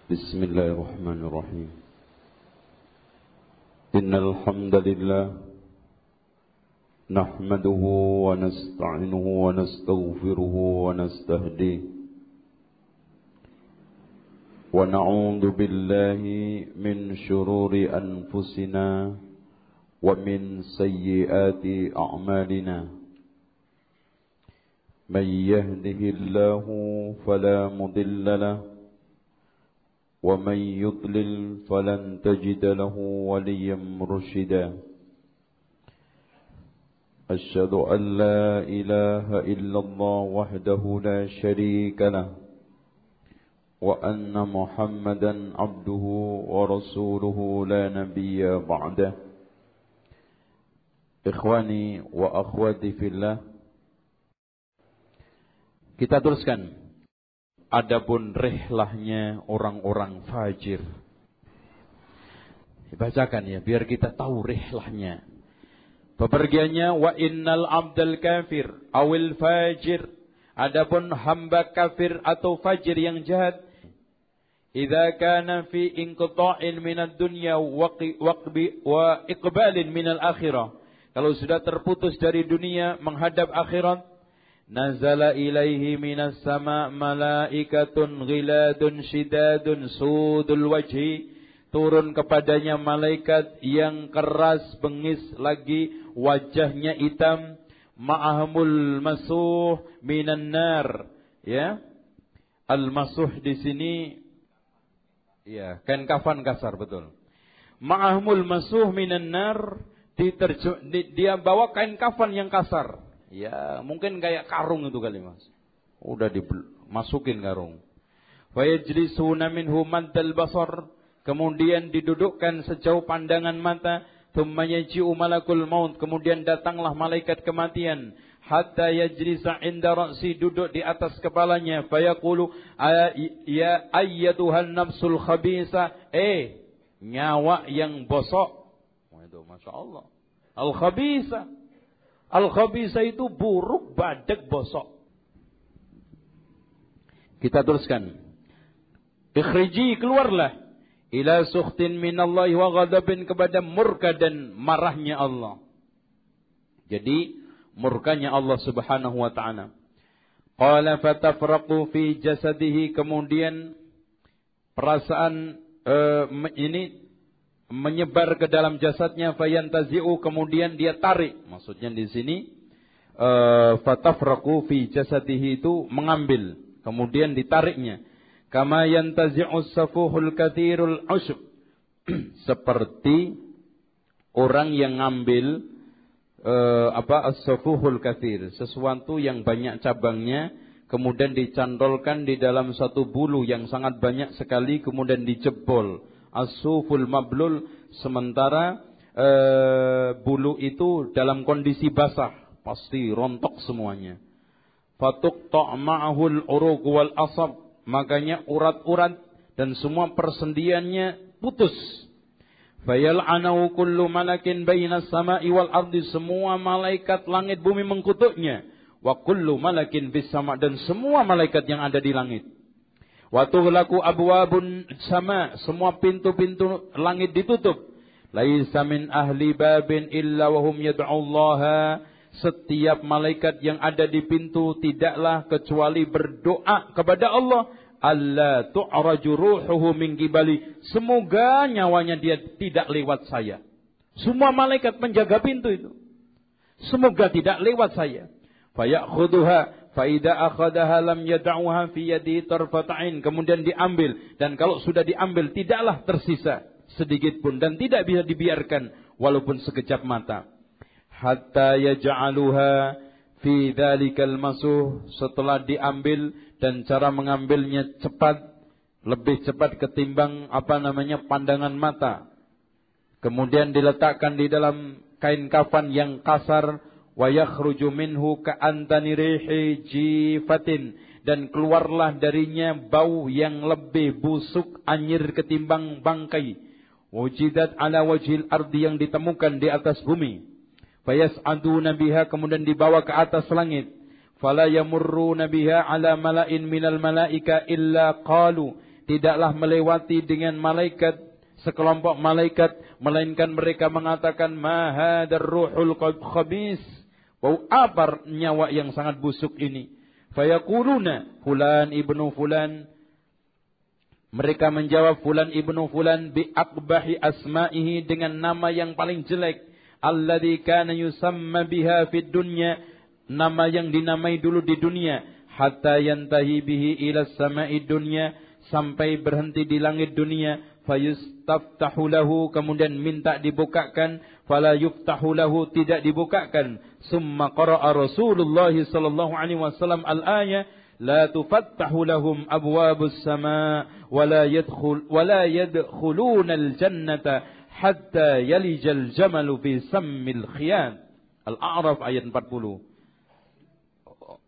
بسم الله الرحمن الرحيم إن الحمد لله نحمده ونستعينه ونستغفره ونستهديه ونعوذ بالله من شرور أنفسنا ومن سيئات أعمالنا من يهده الله فلا مضل له ومن يضلل فلن تجد له وليا مرشدا أشهد أن لا إله إلا الله وحده لا شريك له وأن محمدا عبده ورسوله لا نبي بعده إخواني وأخواتي في الله. Kita teruskan. Adapun rihlahnya orang-orang fajir. Dibacakan ya, biar kita tahu rihlahnya. Bepergiannya, wa innal abdal kafir awil fajir. Adapun hamba kafir atau fajir yang jahat. Idza kana fi inqita'in minad dunya wa iqbalin minal akhirah. Kalau sudah terputus dari dunia menghadap akhirat. Nazala ilaihi minas sama' malaikatun ghiladun shidadun sudul wajhi. Turun kepadanya malaikat yang keras bengis lagi, wajahnya hitam. Ma'ahumul masuh minan nar. Ya. Al-masuh di sini ya, kain kafan kasar, betul. Ma'ahumul masuh minan nar, dia bawa kain kafan yang kasar. Ya, mungkin kayak karung itu kali, Mas. Udah dimasukin karung. Fa yajlisuna minhu maddal basar, kemudian didudukkan sejauh pandangan mata. Thumma yaji'u malakul maut, kemudian datanglah malaikat kematian. Hatta yajlisa inda ra'si, duduk di atas kepalanya. Fa yaqulu ya ayyatuhan nafsul khabisa, nyawa yang bosok. Itu Masya Allah. Al-khabisa. Al-khabisa itu buruk, badak, bosok. Kita teruskan. Ikhriji, keluarlah. Ila sukhtin minallahi wa ghadabin, kepada murka dan marahnya Allah. Jadi murkanya Allah subhanahu wa ta'ala. Qala fatafraqu fi jasadihi, kemudian perasaan ini menyebar ke dalam jasadnya. Fayantazi'u, kemudian dia tarik. Maksudnya di sini fatafraqu fi jasadihi itu mengambil, kemudian ditariknya. Kama yantazi'u safuhul kathirul ushb, seperti orang yang ngambil as-safuhul kathir, sesuatu yang banyak cabangnya, kemudian dicantolkan di dalam satu bulu yang sangat banyak sekali, kemudian dijebol. As-suful mablul, sementara bulu itu dalam kondisi basah, pasti rontok semuanya. Fatuqta' ma'ahul uruq wal asab, makanya urat-urat dan semua persendiannya putus. Fayal'anahu kullu malakin bainas sama'i wal ardi, semua malaikat langit bumi mengkutuknya. Wa kullu malakin fis sama', dan semua malaikat yang ada di langit. Wa tughlaqu abwabun sama', semua pintu-pintu langit ditutup. Laisa min ahli babin illa wa hum yad'ullaha, setiap malaikat yang ada di pintu tidaklah kecuali berdoa kepada Allah. Alla tu'raju ruhuhu min qibali, semoga nyawanya dia tidak lewat saya. Semua malaikat menjaga pintu itu, semoga tidak lewat saya. Fayakhudhuha faida akhadaha lam yad'uha fi yadi tarfata'in, kemudian diambil, dan kalau sudah diambil tidaklah tersisa sedikit pun, dan tidak bisa dibiarkan walaupun sekejap mata. Hatta yaj'aluha fi dzalikal masuh, setelah diambil, dan cara mengambilnya cepat, lebih cepat ketimbang pandangan mata. Kemudian diletakkan di dalam kain kafan yang kasar. Wa yakhruju minhu ka'antani rihi jifatin, dan keluarlah darinya bau yang lebih busuk anyir ketimbang bangkai. Wujidat ala wajhil ardi, yang ditemukan di atas bumi. Fayas'aduna biha, kemudian dibawa ke atas langit. Fala yamurruna biha ala mala'in minal malaika illa qalu, tidaklah melewati dengan malaikat, sekelompok malaikat, melainkan mereka mengatakan, ma hadar ruhul khabis, bau apa nyawa yang sangat busuk ini. Fayaquluna fulan ibnu fulan, mereka menjawab fulan ibnu fulan bi aqbahi asma'ihi, dengan nama yang paling jelek, alladzi kana yusamma biha fid dunya, nama yang dinamai dulu di dunia, hatta yantahi bihi ila sama'i dunya, sampai berhenti di langit dunia. Fayustaftahu lahu, kemudian minta dibukakan, fala yuftahu lahu, tidak dibukakan. Summa qara'a Rasulullah sallallahu alaihi wasallam al-ayah, la tufattahu lahum abwabus sama wa la yadkhuluna al-jannata hatta yalijal jamalu fi sammil khiyat. Al-A'raf ayat 40.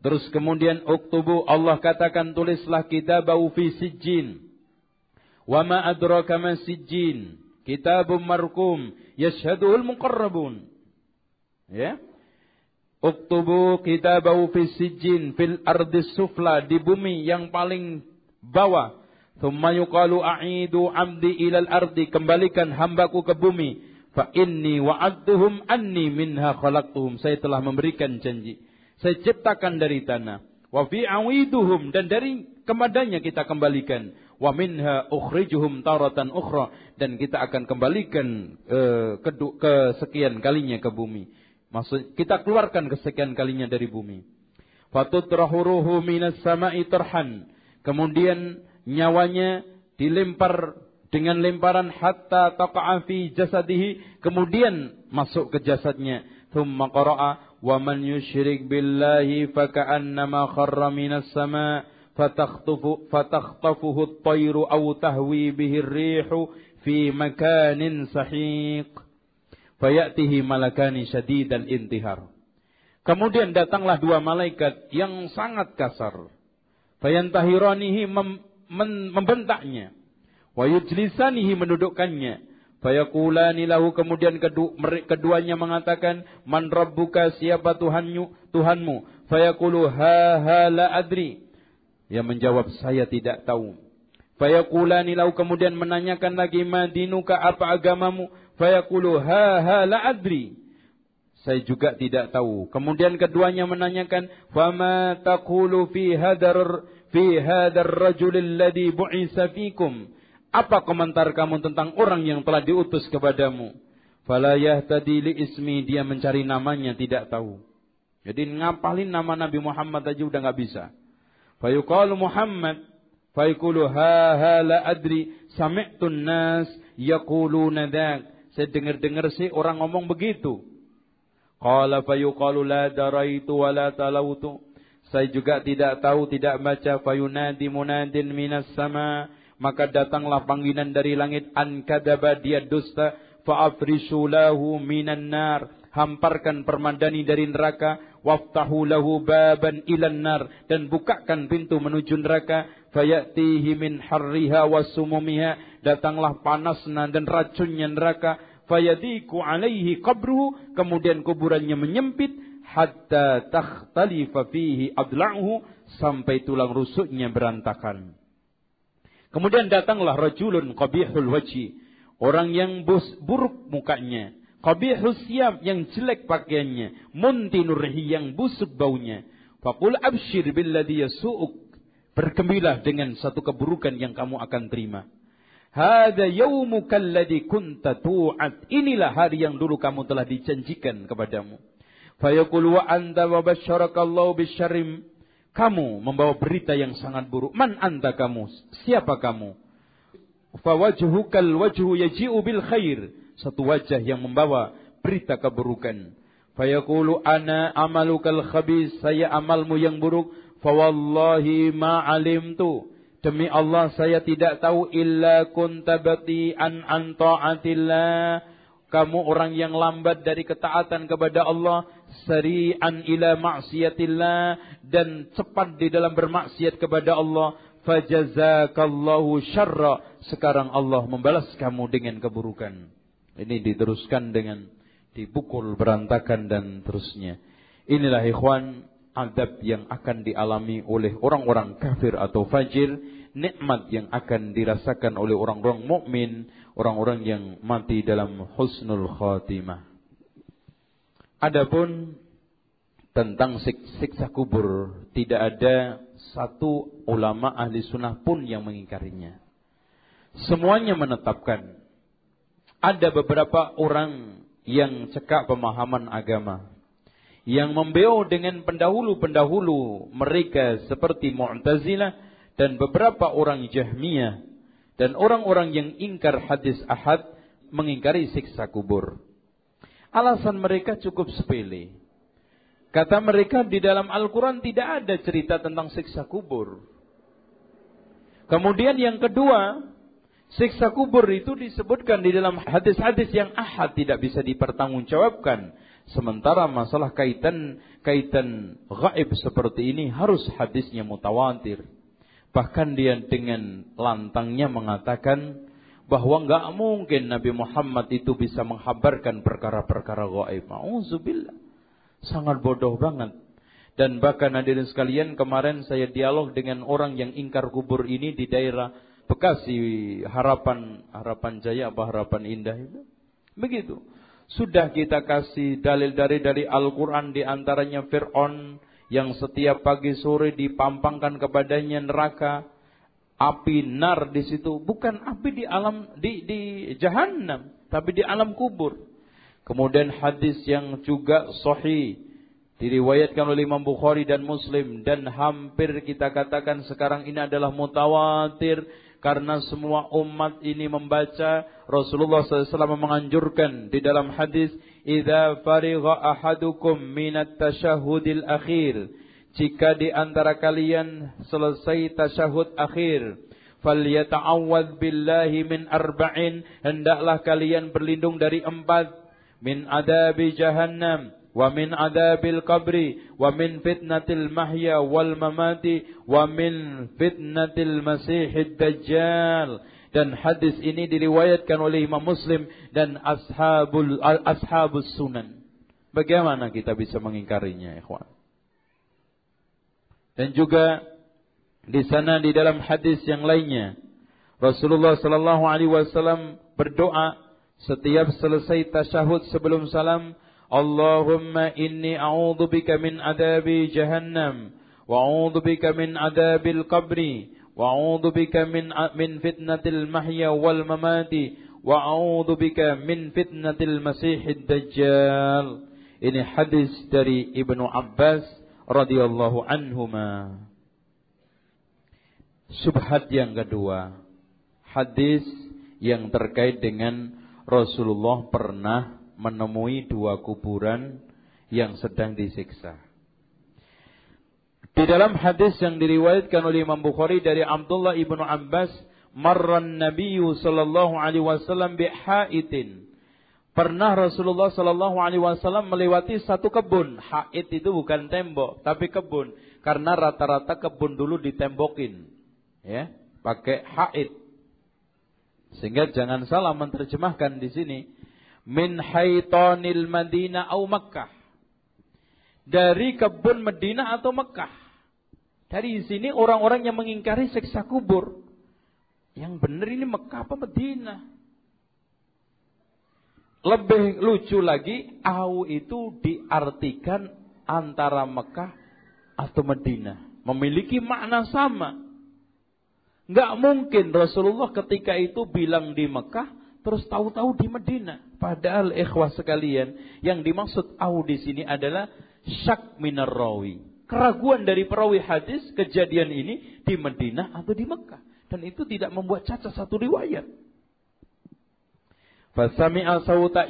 Terus kemudian uktubu, Allah katakan tulislah kitabahu fi sijjin. Wa ma adraka ma sijjin, kitabun marqum yashhaduhul muqarrabun. Ya. Uktubu kitabahu fi sijjin fil ardis sufla, di bumi yang paling bawah. Thumma yuqalu a'idu 'abdi ilal ardi, kembalikan hambaku ke bumi. Fa inni wa'adtuhum anni minha khalaqtuhum, saya telah memberikan janji, saya ciptakan dari tanah. Wa fi awiduhum, dan dari kepadanya kita kembalikan. Wa minha ukhrijuhum taratan ukhra, dan kita akan kembalikan kesekian kalinya ke bumi. Maksud kita keluarkan kesekian kalinya dari bumi. Fatutrahu ruhu minas sama'i tarhan, kemudian nyawanya dilempar dengan lemparan hatta taqa'a fi jasadihi, kemudian masuk ke jasadnya. Thumma qara'a wa man yusyrik billahi faka'annama kharra minas sama' fatakhtafuhu at-tayru aw tahwi bihi ar-rihu fi makanin sahiq fayatihi malakani syadidal intihar. Kemudian datanglah dua malaikat yang sangat kasar, fayantahiranihi, membentaknya, wa yujlisanihi, mendudukkannya, fayaqulani lahu, kemudian keduanya mengatakan, man rabbuka, siapa Tuhanmu? Fayaqulu ha la adri, ia menjawab, saya tidak tahu. Fayaqulani lahu, kemudian menanyakan lagi, ma dinuka, apa agamamu? Fayaqulu ha la adri, saya juga tidak tahu. Kemudian keduanya menanyakan, fama taqulu fi hadar rajul alladhi bu'isa fikum, apa komentar kamu tentang orang yang telah diutus kepadamu? Fala yahtadi li ismi, dia mencari namanya tidak tahu. Jadi ngapalin nama Nabi Muhammad aja udah enggak bisa. Fayuqalu Muhammad, fayaqulu ha la adri, sami'tun nas yaquluna dzak, saya dengar-dengar sih orang ngomong begitu. Qala fayuqalu la daraitu wa la talautu, saya juga tidak tahu, tidak baca. Fayunadi munadin minas sama, maka datanglah panggilan dari langit, an kadaba, dia dusta. Fa'afrishu lahu minan nar, hamparkan permadani dari neraka. Waftahu lahu baban ilan nar, dan bukakan pintu menuju neraka. Fayatihi min harriha wasumumiha, datanglah panasnya dan racunnya neraka. Fayadiku alaihi qabruhu, kemudian kuburannya menyempit. Hatta takhtalifa fihi adla'uhu, sampai tulang rusuknya berantakan. Kemudian datanglah rajulun qabihul wajhi, orang yang buruk mukanya, qabihus siyab, yang jelek pakaiannya, muntinurhi, yang busuk baunya. Faqul abshir billadhi yasu'uk, bergembiralah dengan satu keburukan yang kamu akan terima. Hadza yaumuka alladhi kunta tu'ad, inilah hari yang dulu kamu telah dijanjikan kepadamu. Fayaqul wa anta wa basyarakallahu bisyarrim, kamu membawa berita yang sangat buruk. Man anta, kamu siapa kamu? Fawajhukal wajhu yaji'u bil khair, satu wajah yang membawa berita keburukan. Fayaqulu ana amalukal khabis, saya amalmu yang buruk. Fawallahi ma alimtu, demi Allah saya tidak tahu, illa kunta bati'an an ta'atillah, kamu orang yang lambat dari ketaatan kepada Allah, sari'an ila ma'siyatillah, dan cepat di dalam bermaksiat kepada Allah. Fajazakallahu syarra, sekarang Allah membalas kamu dengan keburukan. Ini diteruskan dengan dipukul, berantakan, dan terusnya. Inilah ikhwan, adab yang akan dialami oleh orang-orang kafir atau fajir nikmat yang akan dirasakan oleh orang-orang mukmin, orang-orang yang mati dalam husnul khatimah. Adapun tentang siksa kubur, tidak ada satu ulama ahli sunnah pun yang mengingkarinya. Semuanya menetapkan. Ada beberapa orang yang cekak pemahaman agama, yang membeo dengan pendahulu-pendahulu mereka seperti Mu'tazilah dan beberapa orang Jahmiyah dan orang-orang yang ingkar hadis ahad, mengingkari siksa kubur. Alasan mereka cukup sepele. Kata mereka, di dalam Al-Quran tidak ada cerita tentang siksa kubur. Kemudian yang kedua, siksa kubur itu disebutkan di dalam hadis-hadis yang ahad, tidak bisa dipertanggungjawabkan. Sementara masalah kaitan gaib seperti ini harus hadisnya mutawatir. Bahkan dia dengan lantangnya mengatakan bahwa enggak mungkin Nabi Muhammad itu bisa menghabarkan perkara-perkara gaib. Auzubillah. Sangat bodoh banget. Dan bahkan hadirin sekalian, kemarin saya dialog dengan orang yang ingkar kubur ini di daerah Bekasi, Harapan Jaya apa Harapan Indah itu. Begitu. Sudah kita kasih dalil dari Al-Quran, di antaranya Fir'aun yang setiap pagi sore dipampangkan kepadanya neraka, api nar di situ, bukan api di Jahannam, tapi di alam kubur. Kemudian hadis yang juga sahih diriwayatkan oleh Imam Bukhari dan Muslim, dan hampir kita katakan sekarang ini adalah mutawatir karena semua umat ini membaca. Rasulullah SAW menganjurkan di dalam hadis, "Idza farigha ahadukum minat tasyahhudil akhir," jika di antara kalian selesai tasyahud akhir, "falyata'awwadz billahi min arba'in," hendaklah kalian berlindung dari 4, min adabi jahannam, wa min adabil qabri, wa min fitnatil mahya wal mamati, wa min fitnatil masihid dajjal. Dan hadis ini diriwayatkan oleh Imam Muslim dan ashabus sunan. Bagaimana kita bisa mengingkarinya, ikhwan? Dan juga di sana di dalam hadis yang lainnya, Rasulullah sallallahu alaihi wasallam berdoa setiap selesai tasyahud sebelum salam, "Allahumma inni a'udzubika min adabi jahannam, wa a'udzubika min adabil qabri, wa a'udzubika min fitnatil mahya wal mamati, wa a'udzubika min fitnatil masihid dajjal." Ini hadis dari Ibnu Abbas radhiyallahu anhuma. Syubhat yang kedua, hadis yang terkait dengan Rasulullah pernah menemui 2 kuburan yang sedang disiksa. Di dalam hadis yang diriwayatkan oleh Imam Bukhari dari Abdullah ibnu Abbas, "Marran Nabiyyu sallallahu alaihi wasallam bihaitin." Pernah Rasulullah sallallahu alaihi wasallam melewati satu kebun. Hait itu bukan tembok, tapi kebun. Karena rata-rata kebun dulu ditembokin, ya, pakai hait. Sehingga jangan salah menerjemahkan di sini, min haitanil Madinah au Makkah. Dari kebun Madinah atau Mekah. Dari sini orang-orang yang mengingkari siksa kubur, yang benar ini Mekah apa Madinah? Lebih lucu lagi, au itu diartikan antara Mekah atau Madinah, memiliki makna sama. Enggak mungkin Rasulullah ketika itu bilang di Mekah terus tahu-tahu di Madinah. Padahal ikhwah sekalian, yang dimaksud au di sini adalah syak minar rawi. Keraguan dari perawi hadis kejadian ini di Madinah atau di Mekah, dan itu tidak membuat cacat satu riwayat. Fasami'a sauta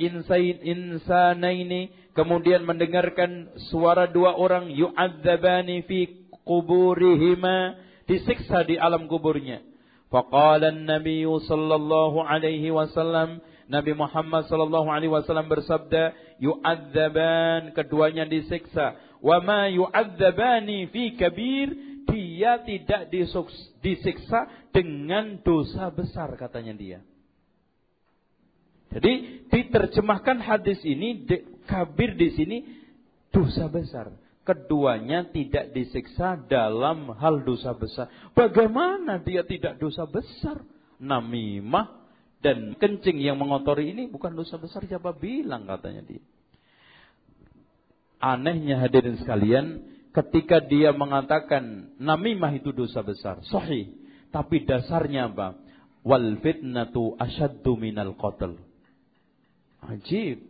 insanaini, kemudian mendengarkan suara 2 orang, yu'adzabani fi quburihima, disiksa di alam kuburnya. Faqala an-nabiy sallallahu alaihi wasallam, Nabi Muhammad sallallahu alaihi wasallam bersabda, yu'adzaban, keduanya disiksa. Wa ma yu'adzabani fi kabir, dia tidak disiksa dengan dosa besar, katanya dia. Jadi diterjemahkan hadis ini, kabir di sini dosa besar. keduanya tidak disiksa dalam hal dosa besar. Bagaimana dia tidak dosa besar? Namimah dan kencing yang mengotori ini bukan dosa besar, siapa bilang, katanya dia. Anehnya hadirin sekalian, ketika dia mengatakan namimah itu dosa besar, sahih. Tapi dasarnya apa? Wal fitnatu asyaddu minal qatl. Ajib.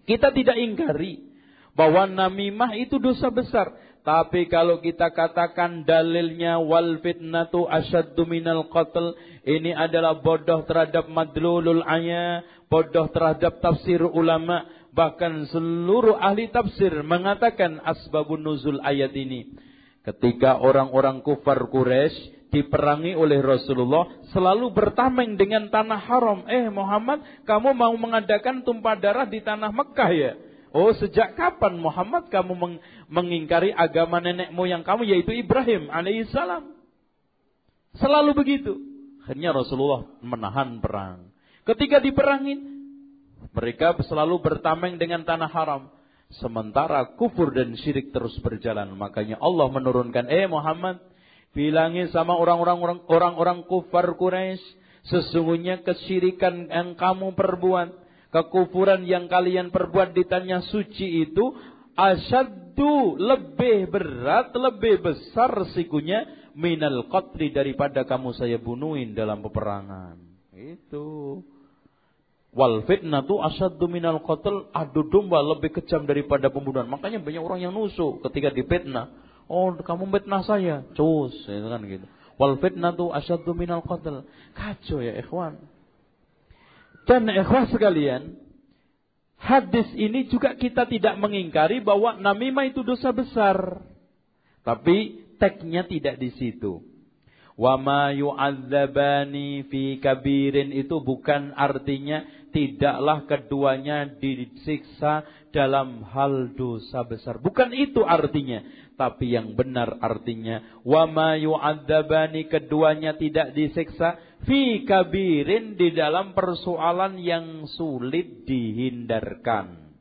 Kita tidak ingkari bahwa namimah itu dosa besar. Tapi kalau kita katakan dalilnya wal fitnatu asyaddu minal qatl, ini adalah bodoh terhadap madlulul ayat, bodoh terhadap tafsir ulama. Bahkan seluruh ahli tafsir mengatakan asbabun nuzul ayat ini. Ketika orang-orang kufar Quraisy diperangi oleh Rasulullah, selalu bertameng dengan tanah haram. Muhammad, kamu mau mengadakan tumpah darah di tanah Mekah ya? Oh, sejak kapan Muhammad kamu mengingkari agama nenek moyang kamu, yaitu Ibrahim alaihissalam? Selalu begitu. Akhirnya Rasulullah menahan perang. Ketika diperangin, mereka selalu bertameng dengan tanah haram. Sementara kufur dan syirik terus berjalan. Makanya Allah menurunkan, Muhammad, bilangi sama orang-orang kufar Quraisy, sesungguhnya kesyirikan yang kamu perbuat, kekufuran yang kalian perbuat di tanah suci itu asyaddu, lebih berat, lebih besar resikonya minal qatli, daripada kamu saya bunuhin dalam peperangan. Itu. Wal fitnatu asyaddu minal qatl, adu domba lebih kejam daripada pembunuhan. Makanya banyak orang yang nusuk ketika difitnah. Oh, kamu fitnah saya, cus, itu kan gitu. Wal fitnatu asyaddu minal qatl. Kacau ya ikhwan. Dan ikhwah sekalian, hadis ini juga kita tidak mengingkari bahwa namimah itu dosa besar. Tapi teksnya tidak di situ. Wa ma yu'adzabani fi kabirin, itu bukan artinya tidaklah keduanya disiksa dalam hal dosa besar. Bukan itu artinya. Tapi yang benar artinya wa ma yu'adzabani, keduanya tidak disiksa fi kabirin, di dalam persoalan yang sulit dihindarkan.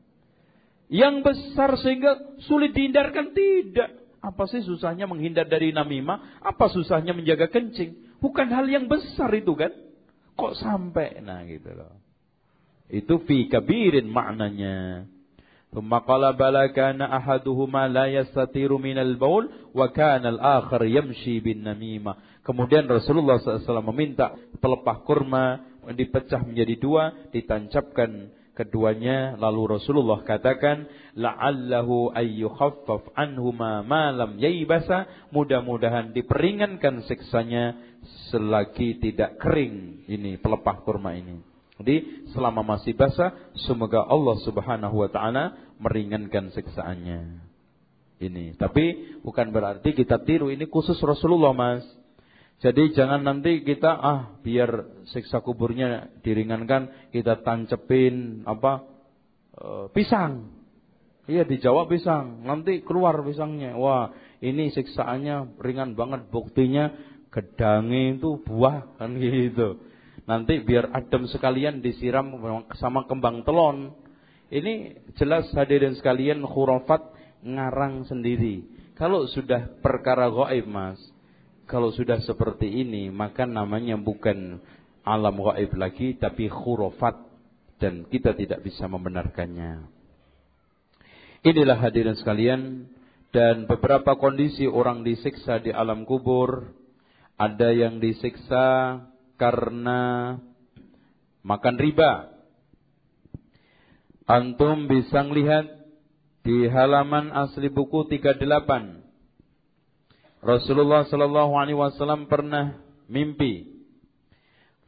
Yang besar sehingga sulit dihindarkan, tidak. Apa sih susahnya menghindar dari namimah? Apa susahnya menjaga kencing? Bukan hal yang besar itu kan? Kok sampai? Nah gitu loh. Itu fi kabirin maknanya. Thumma qala bala kana ahaduhuma la yastatiru minal baul wa kana al-akhar yamshi bin namimah. Kemudian Rasulullah SAW meminta pelepah kurma dipecah menjadi dua, ditancapkan keduanya, lalu Rasulullah katakan la'allahu ayyukhaffaf anhuma ma lam yaybasa, mudah-mudahan diperingankan siksanya selagi tidak kering ini pelepah kurma ini. Jadi selama masih basah, semoga Allah Subhanahu wa taala meringankan siksaannya. Ini, tapi bukan berarti kita tiru, ini khusus Rasulullah, Mas. Jadi jangan nanti kita biar siksa kuburnya diringankan, kita tancepin pisang. Iya, dijawab pisang, nanti keluar pisangnya. Wah, ini siksaannya ringan banget, buktinya gedangnya itu buah kan gitu. Nanti biar adem sekalian disiram sama kembang telon. Ini jelas hadirin sekalian khurafat ngarang sendiri. Kalau sudah perkara gaib, Mas, kalau sudah seperti ini, maka namanya bukan alam gaib lagi, tapi khurafat, dan kita tidak bisa membenarkannya. Inilah hadirin sekalian, dan beberapa kondisi orang disiksa di alam kubur. Ada yang disiksa karena makan riba. Antum bisa melihat di halaman asli buku 38. Rasulullah sallallahu alaihi wasallam pernah mimpi.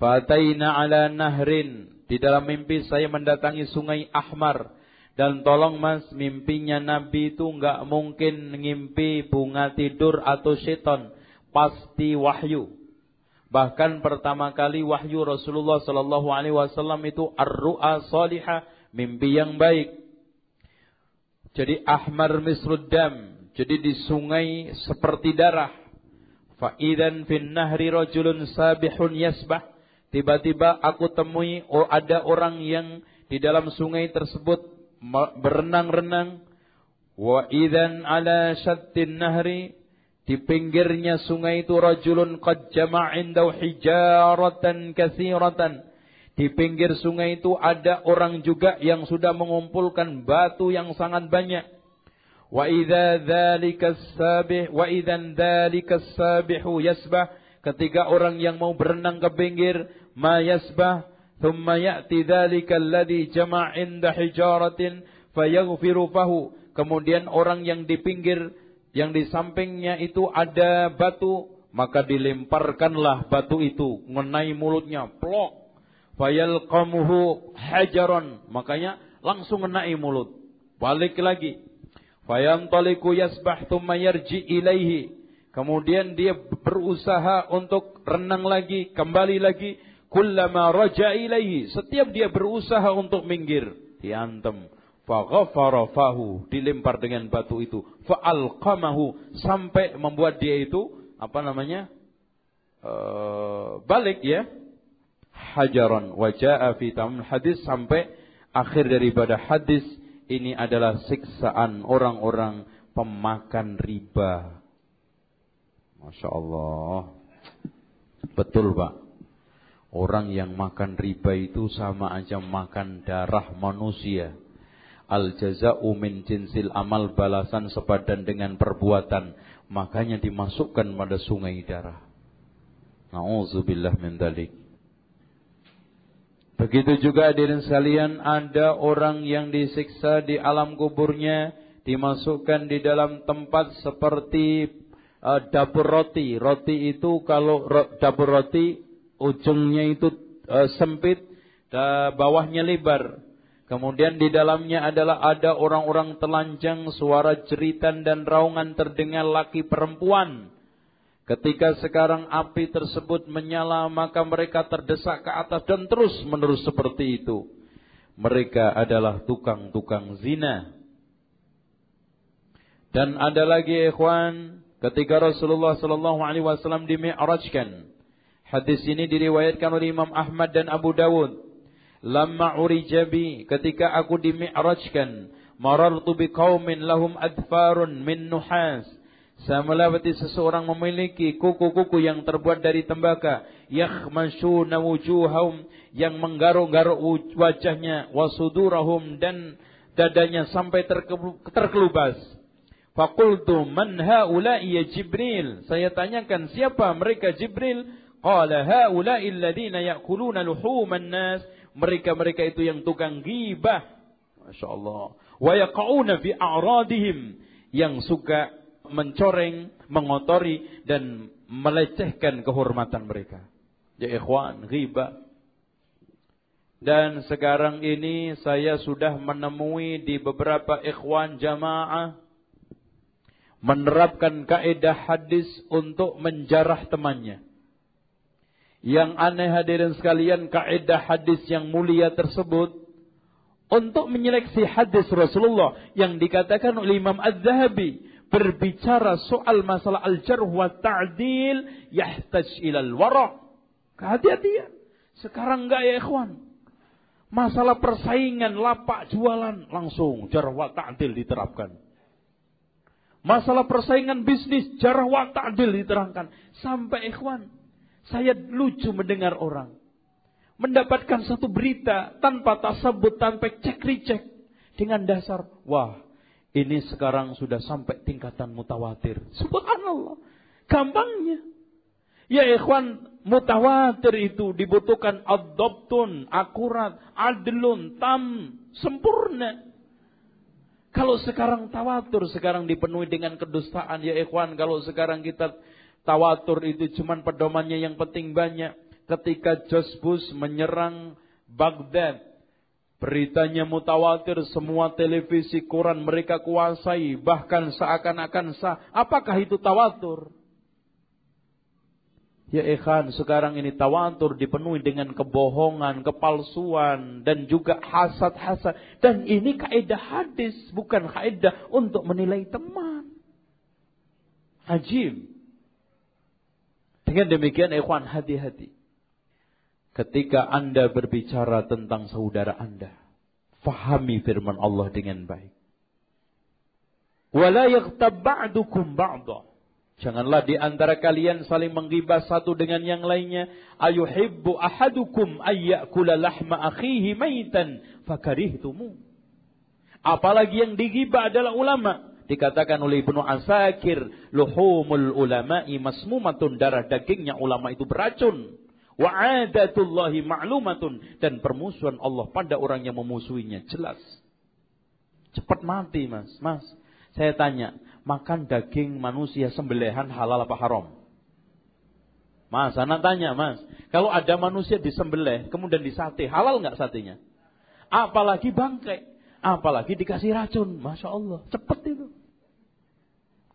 Fataina ala nahrin, di dalam mimpi saya mendatangi sungai Ahmar. Dan tolong Mas, mimpinya Nabi itu enggak mungkin ngimpi bunga tidur atau setan, pasti wahyu. Bahkan pertama kali wahyu Rasulullah sallallahu alaihi wasallam itu ar-ru'a salihah, mimpi yang baik. Jadi ahmar misruddam, jadi di sungai seperti darah. Fa idzan fin nahri rajulun sabihun yasbah. Tiba-tiba aku temui ada orang yang di dalam sungai tersebut berenang-renang. Wa idzan ala syattin nahri, di pinggirnya sungai itu rajulun qad jama'a indahu hijaratan katsiratan. Di pinggir sungai itu ada orang juga yang sudah mengumpulkan batu yang sangat banyak. Wa idzan dzalika as-sabihu yasbah, ketika orang yang mau berenang ke pinggir ma yasbah, thumma ya'ti dzalika alladhi jama'a inda hijaratin fayaghfiru fahu. Kemudian orang yang di pinggir, yang di sampingnya itu ada batu, maka dilemparkanlah batu itu mengenai mulutnya, plok. Fayalqamuhu hajaron, makanya langsung mengenai mulut. Balik lagi. Fayantaliku yasbah thumma yarji ilaihi. Kemudian dia berusaha untuk renang lagi, kembali lagi. Kullama raja ilaihi, setiap dia berusaha untuk minggir, diantem. Faghafara fahu, dilempar dengan batu itu. Fa'alqamahu, sampai membuat dia itu balik ya. Hajaran wa jaa fi tamam hadis, sampai akhir daripada hadis ini adalah siksaan orang-orang pemakan riba. Masya Allah. Betul Pak. Orang yang makan riba itu sama aja makan darah manusia. Al jaza'u min jinsil amal, balasan sepadan dengan perbuatan. Makanya dimasukkan pada sungai darah. Na'udzubillah min dzalik. Begitu juga hadirin sekalian, ada orang yang disiksa di alam kuburnya, dimasukkan di dalam tempat seperti dapur roti. Roti itu kalau dapur roti ujungnya itu sempit, bawahnya lebar. Kemudian di dalamnya ada orang-orang telanjang, suara jeritan dan raungan terdengar laki perempuan. Ketika sekarang api tersebut menyala, maka mereka terdesak ke atas dan terus menerus seperti itu. Mereka adalah tukang-tukang zina. Dan ada lagi ikhwan, ketika Rasulullah sallallahu alaihi wasallam dimi'rajkan. Hadis ini diriwayatkan oleh Imam Ahmad dan Abu Dawud. Lamma urijabi, ketika aku dimi'rajkan, marartu biqaumin lahum adfarun min nuhas. Saya melewati seseorang memiliki kuku-kuku yang terbuat dari tembaga, yakhmashuna wujuhahum, yang menggaruk-garuk wajahnya, wasudurahum, dan dadanya sampai terkelubas. Faqultu man haula'i ya Jibril? Saya tanyakan, siapa mereka Jibril? Qala haula'i alladhina ya'kuluna luhuman nas. Mereka itu yang tukang ghibah. Masyaallah. Wa yaqauna fi a'radihim, yang suka mencoreng, mengotori dan melecehkan kehormatan mereka. Ya ikhwan, ghibah. Dan sekarang ini saya sudah menemui di beberapa ikhwan jamaah menerapkan kaidah hadis untuk menjarah temannya. Yang aneh hadirin sekalian, kaidah hadis yang mulia tersebut untuk menyeleksi hadis Rasulullah yang dikatakan oleh Imam Az-Zahabi, berbicara soal masalah al-jarh wa ta'dil yahtaj ilal wara'. Kehati-hatian. Sekarang enggak ya ikhwan. Masalah persaingan, lapak jualan, langsung jarh wa ta'dil diterapkan. Masalah persaingan bisnis, jarh wa ta'dil diterangkan. Sampai ikhwan, saya lucu mendengar orang mendapatkan satu berita tanpa tasabut, tanpa cek-ricek, dengan dasar, wah, ini sekarang sudah sampai tingkatan mutawatir. Subhanallah. Gampangnya. Ya ikhwan, mutawatir itu dibutuhkan ad-dabtun, akurat, adlun, tam, sempurna. Kalau sekarang tawatur, sekarang dipenuhi dengan kedustaan. Ya ikhwan, kalau sekarang kita tawatur itu cuman pedomannya yang penting banyak. Ketika George Bush menyerang Baghdad, beritanya mutawatir, semua televisi, koran mereka kuasai, bahkan seakan-akan sah. Apakah itu tawatur? Ya ikhwan, sekarang ini tawatur dipenuhi dengan kebohongan, kepalsuan, dan juga hasad-hasad. Dan ini kaidah hadis, bukan kaidah untuk menilai teman. Ajib. Dengan demikian ikhwan, hati-hati. Ketika Anda berbicara tentang saudara Anda, fahami firman Allah dengan baik. Wala yaghtab ba'dukum ba'dha. Janganlah di antara kalian saling menggibah satu dengan yang lainnya. Ayuhibbu ahadukum ayyakula lahma akhihi maitan fakarihtumu. Apalagi yang digibah adalah ulama. Dikatakan oleh Ibnu Asakir, luhumul ulama'i masmumatun, darah dagingnya ulama itu beracun. Wa adatullahi ma'lumatun, dan permusuhan Allah pada orang yang memusuhinya jelas. Cepat mati, Mas. Mas, saya tanya, makan daging manusia sembelihan halal apa haram? Mas, anak tanya, Mas, kalau ada manusia disembelih kemudian disate, halal enggak satenya? Apalagi bangkai, apalagi dikasih racun. Masya Allah, cepat itu.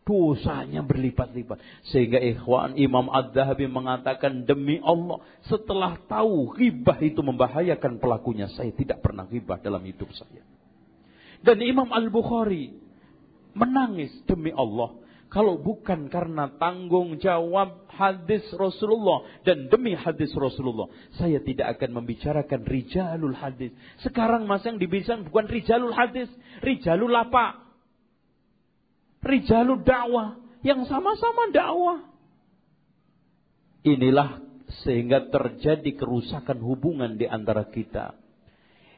Dosanya berlipat-lipat. Sehingga ikhwan, Imam Ad-Dhahabi mengatakan, demi Allah, setelah tahu ghibah itu membahayakan pelakunya, saya tidak pernah ghibah dalam hidup saya. Dan Imam Al-Bukhari menangis, demi Allah, kalau bukan karena tanggung jawab hadis Rasulullah dan demi hadis Rasulullah, saya tidak akan membicarakan rijalul hadis. Sekarang Mas yang dibicarakan bukan rijalul hadis, rijalul apa? Rijalul dakwah, yang sama-sama dakwah. Inilah sehingga terjadi kerusakan hubungan di antara kita.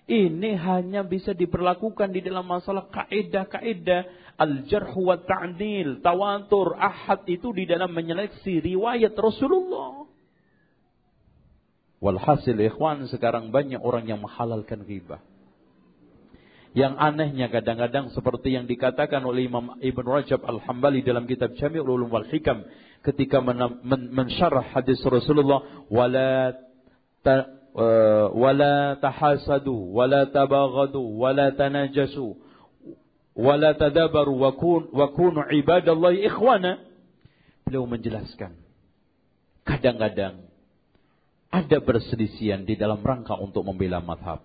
Ini hanya bisa diperlakukan di dalam masalah kaidah-kaidah al-jarh wa ta'dil, tawatur, ahad, itu di dalam menyeleksi riwayat Rasulullah. Walhasil ikhwan, sekarang banyak orang yang menghalalkan ghibah. Yang anehnya kadang-kadang seperti yang dikatakan oleh Imam Ibn Rajab Al-Hambali dalam kitab Jami' Ulum wal Hikam ketika mensyarah hadis Rasulullah, wala tahasadu wala tabaghadu wala tanajasu wala tadabaru wa kunu ibadallahi ikhwana. Beliau menjelaskan, kadang-kadang ada perselisihan di dalam rangka untuk membela mazhab.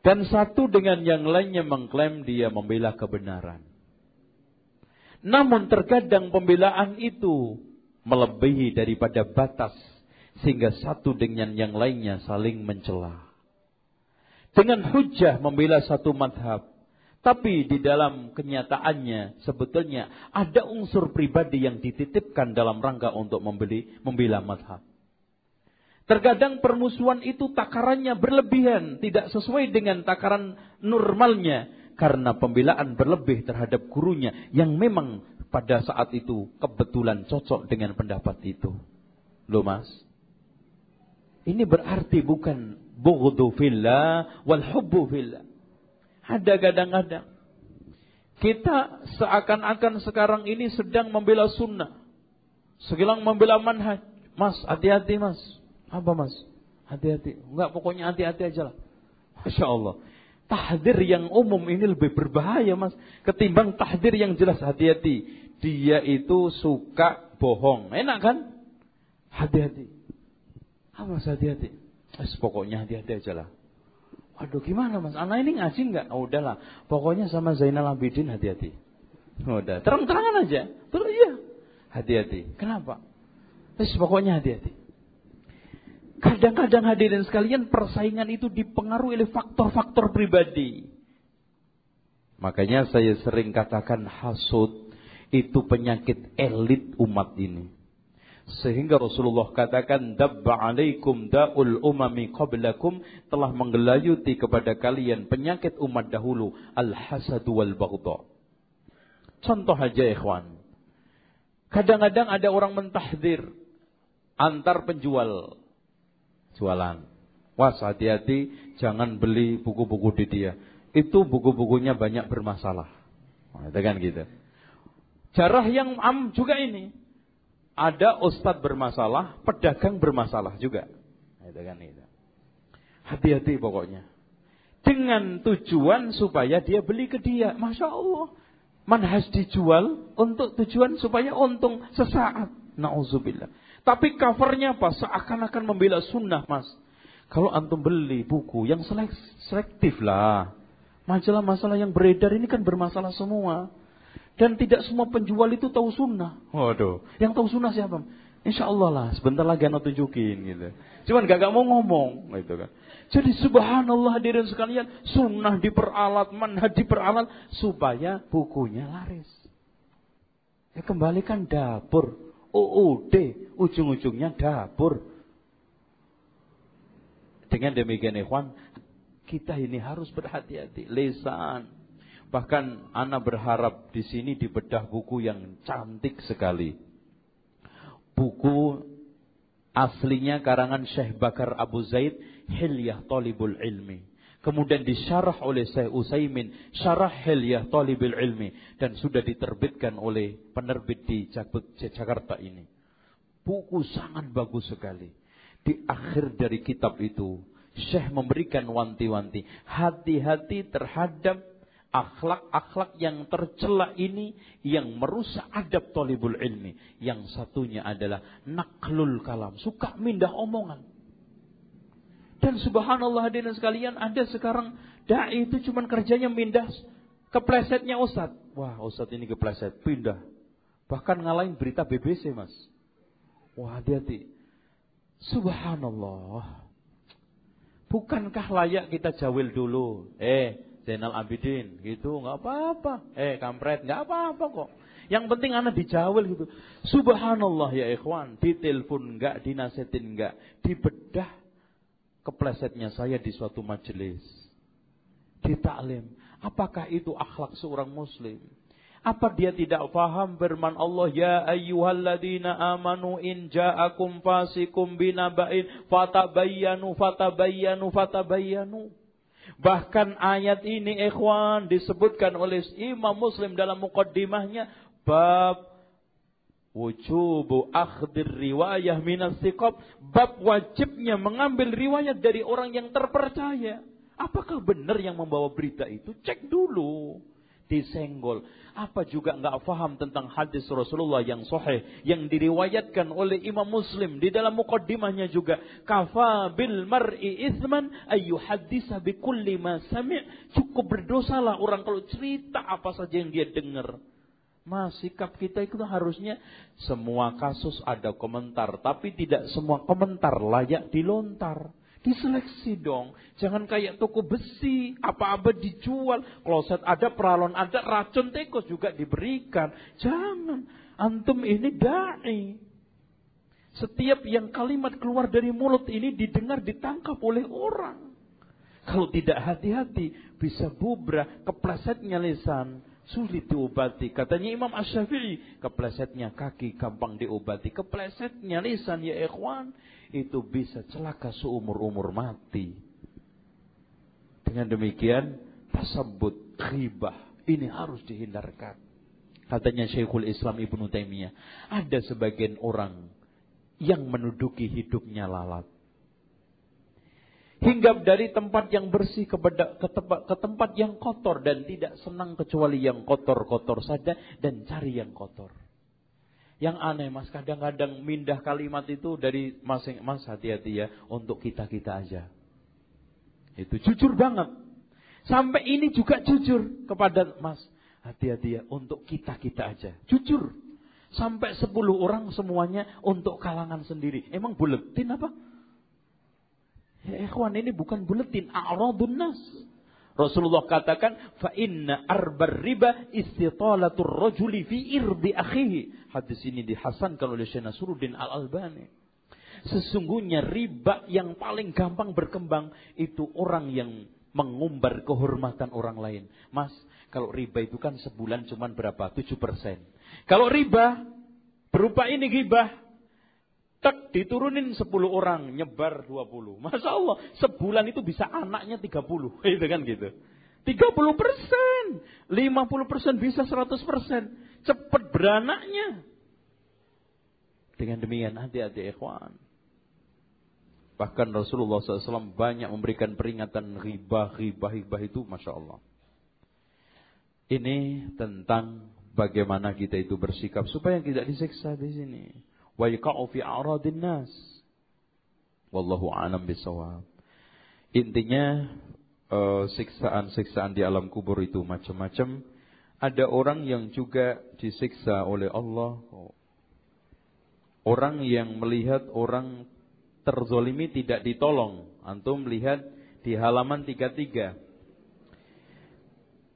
Dan satu dengan yang lainnya mengklaim dia membela kebenaran. Namun terkadang pembelaan itu melebihi daripada batas, sehingga satu dengan yang lainnya saling mencela. Dengan hujjah membela satu madhab, tapi di dalam kenyataannya sebetulnya ada unsur pribadi yang dititipkan dalam rangka untuk membela madhab. Terkadang permusuhan itu takarannya berlebihan, tidak sesuai dengan takaran normalnya, karena pembelaan berlebih terhadap gurunya yang memang pada saat itu kebetulan cocok dengan pendapat itu. Loh Mas, ini berarti bukan bughdu fillah wal hubbu fillah. Ada kadang-kadang kita seakan-akan sekarang ini sedang membela sunnah, sedang membela manhaj. Mas, hati-hati Mas. Apa Mas? Hati-hati. Enggak, pokoknya hati-hati aja lah. Masya Allah. Tahdir yang umum ini lebih berbahaya Mas, ketimbang tahdir yang jelas. Hati-hati. Dia itu suka bohong. Enak kan? Hati-hati. Apa Mas hati-hati? Pokoknya hati-hati aja lah. Waduh, gimana Mas? Anak ini ngaji enggak? Oh, udahlah. Pokoknya sama Zainal Abidin hati-hati. Udah, terang-terangan aja. Terus iya. Hati-hati. Kenapa? Pokoknya hati-hati. Kadang-kadang hadirin sekalian, persaingan itu dipengaruhi oleh faktor-faktor pribadi. Makanya saya sering katakan hasud itu penyakit elit umat ini. Sehingga Rasulullah katakan, dabba alaikum da'ul umami qablakum, telah menggelayuti kepada kalian penyakit umat dahulu, al-hasadu wal baghdha. Contoh aja ikhwan. Kadang-kadang ada orang mentahdir antar penjual jualan. Was, hati-hati, jangan beli buku-buku di dia. Itu buku-bukunya banyak bermasalah. Nah, itu kan gitu. Jarah yang juga ini. Ada ustadz bermasalah, pedagang bermasalah juga. Nah, itu kan gitu. Hati-hati pokoknya. Dengan tujuan supaya dia beli ke dia. Masya Allah. Manhaj dijual untuk tujuan supaya untung sesaat. Na'udzubillah. Tapi covernya apa? Seakan-akan membela sunnah Mas. Kalau antum beli buku yang selektif lah. Majalah-masalah yang beredar ini kan bermasalah semua. Dan tidak semua penjual itu tahu sunnah. Waduh. Yang tahu sunnah siapa? Insya Allah lah, sebentar lagi anak tunjukin gitu. Cuman gak mau ngomong gitu kan. Jadi subhanallah hadirin sekalian, sunnah diperalat, manhaj diperalat supaya bukunya laris. Ya kembalikan dapur, UUD, ujung-ujungnya dapur. Dengan demikian ikhwan, kita ini harus berhati-hati, lisan. Bahkan ana berharap di sini dibedah buku yang cantik sekali. Buku aslinya karangan Syekh Bakar Abu Zaid, Hilyah Talibul Ilmi. Kemudian disyarah oleh Syekh Utsaimin, Syarah Hilyah Talibul Ilmi. Dan sudah diterbitkan oleh penerbit di Jakarta ini. Buku sangat bagus sekali. Di akhir dari kitab itu, Syekh memberikan wanti-wanti. Hati-hati terhadap akhlak-akhlak yang tercela ini yang merusak adab thalibul ilmi. Yang satunya adalah naklul kalam, suka mindah omongan. Dan subhanallah hadirin sekalian, ada sekarang dai itu cuman kerjanya mindah keplesetnya ustaz. Wah, ustaz ini kepleset, pindah. Bahkan ngalahin berita BBC, Mas. Wah, hati-hati. Subhanallah. Bukankah layak kita jawil dulu? Zainal Abidin gitu, nggak apa-apa. Kampret, nggak apa-apa kok. Yang penting anak dijawil gitu. Subhanallah ya ikhwan, ditelepon nggak, dinasetin nggak, dibedah keplesetnya saya di suatu majelis, di taklim. Apakah itu akhlak seorang muslim? Apa dia tidak paham firman Allah, ya ayyuhalladzina amanu in ja'akum fasikum binaba'in fatabayyanu. Bahkan ayat ini ikhwan disebutkan oleh Imam Muslim dalam muqaddimahnya, bab wujubu akhdir riwayah minas thiqab, bab wajibnya mengambil riwayat dari orang yang terpercaya. Apakah benar yang membawa berita itu? Cek dulu. Disenggol. Apa juga enggak faham tentang hadis Rasulullah yang sahih yang diriwayatkan oleh Imam Muslim di dalam muqaddimahnya juga, kafa bil mar'i itsman ayyuhaddisa bi kulli ma sami'. Cukup berdosalah orang kalau cerita apa saja yang dia dengar. Mas, sikap kita itu harusnya semua kasus ada komentar, tapi tidak semua komentar layak dilontar. Diseleksi dong. Jangan kayak toko besi, apa-apa dijual. Kloset ada, peralon ada, racun tikus juga diberikan. Jangan. Antum ini dai. Setiap yang kalimat keluar dari mulut ini didengar, ditangkap oleh orang. Kalau tidak hati-hati, bisa bubrah, keplesetnya lisan. Sulit diobati. Katanya Imam Asy-Syafi'i, keplesetnya kaki gampang diobati. Keplesetnya lisan ya ikhwan, itu bisa celaka seumur-umur mati. Dengan demikian, tasabbut, ghibah, ini harus dihindarkan. Katanya Syekhul Islam Ibnu Taimiyah, ada sebagian orang yang menduduki hidupnya lalat. Hinggap dari tempat yang bersih ke tempat yang kotor dan tidak senang kecuali yang kotor-kotor saja dan cari yang kotor. Yang aneh Mas, kadang-kadang mindah kalimat itu dari Mas hati-hati ya, untuk kita-kita aja. Itu jujur banget. Sampai ini juga jujur kepada Mas, hati-hati ya, untuk kita-kita aja. Jujur. Sampai 10 orang semuanya untuk kalangan sendiri. Emang buletin apa? Ya ikhwan, ini bukan buletin, a'radun nas. Rasulullah katakan, fa inna arbar riba istitalatur rajuli fi irdi akhihi. Hadis ini dihasankan oleh Syekh Nasruddin Al-Albani. Sesungguhnya riba yang paling gampang berkembang itu orang yang mengumbar kehormatan orang lain. Mas, kalau riba itu kan sebulan cuman berapa? 7%. Kalau riba berupa ini ghibah, tak diturunin 10 orang, nyebar 20. Masya Allah, sebulan itu bisa anaknya 30. Itu kan gitu. 30%, 50% bisa 100%. Cepat beranaknya. Dengan demikian hati-hati ikhwan. Bahkan Rasulullah SAW banyak memberikan peringatan ghibah itu, Masya Allah. Ini tentang bagaimana kita itu bersikap supaya tidak disiksa di sini. Wa yaqa'u fi a'radin nas. Wallahu a'lam bishawab. Intinya siksaan-siksaan di alam kubur itu macam-macam. Ada orang yang juga disiksa oleh Allah. orang yang melihat orang terzolimi tidak ditolong. Antum lihat di halaman 33.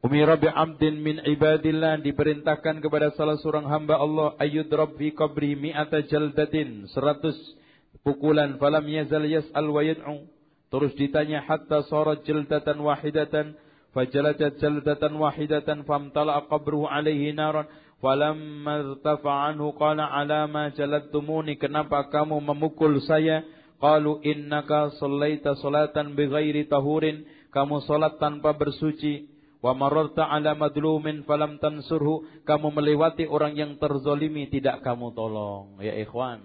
Umira bi'abdin min ibadillah, diperintahkan kepada salah seorang hamba Allah, ayyudrab fi qabri mi'ata jaldatin, 100 pukulan, falam yazal yas'al wa yad'u. Terus ditanya hatta sarat jaldatan wahidatan, fajaladat jaldatan wahidatan, famtala'a qabruhu alaihi naran, falamma irtafa anhu qala ala ma jaladtumuni, kenapa kamu memukul saya? Qalu innaka sallaita salatan bighairi tahurin, kamu salat tanpa bersuci. Wa mararta ala madlumin falam tansurhu, kamu melewati orang yang terzolimi tidak kamu tolong. Ya ikhwan,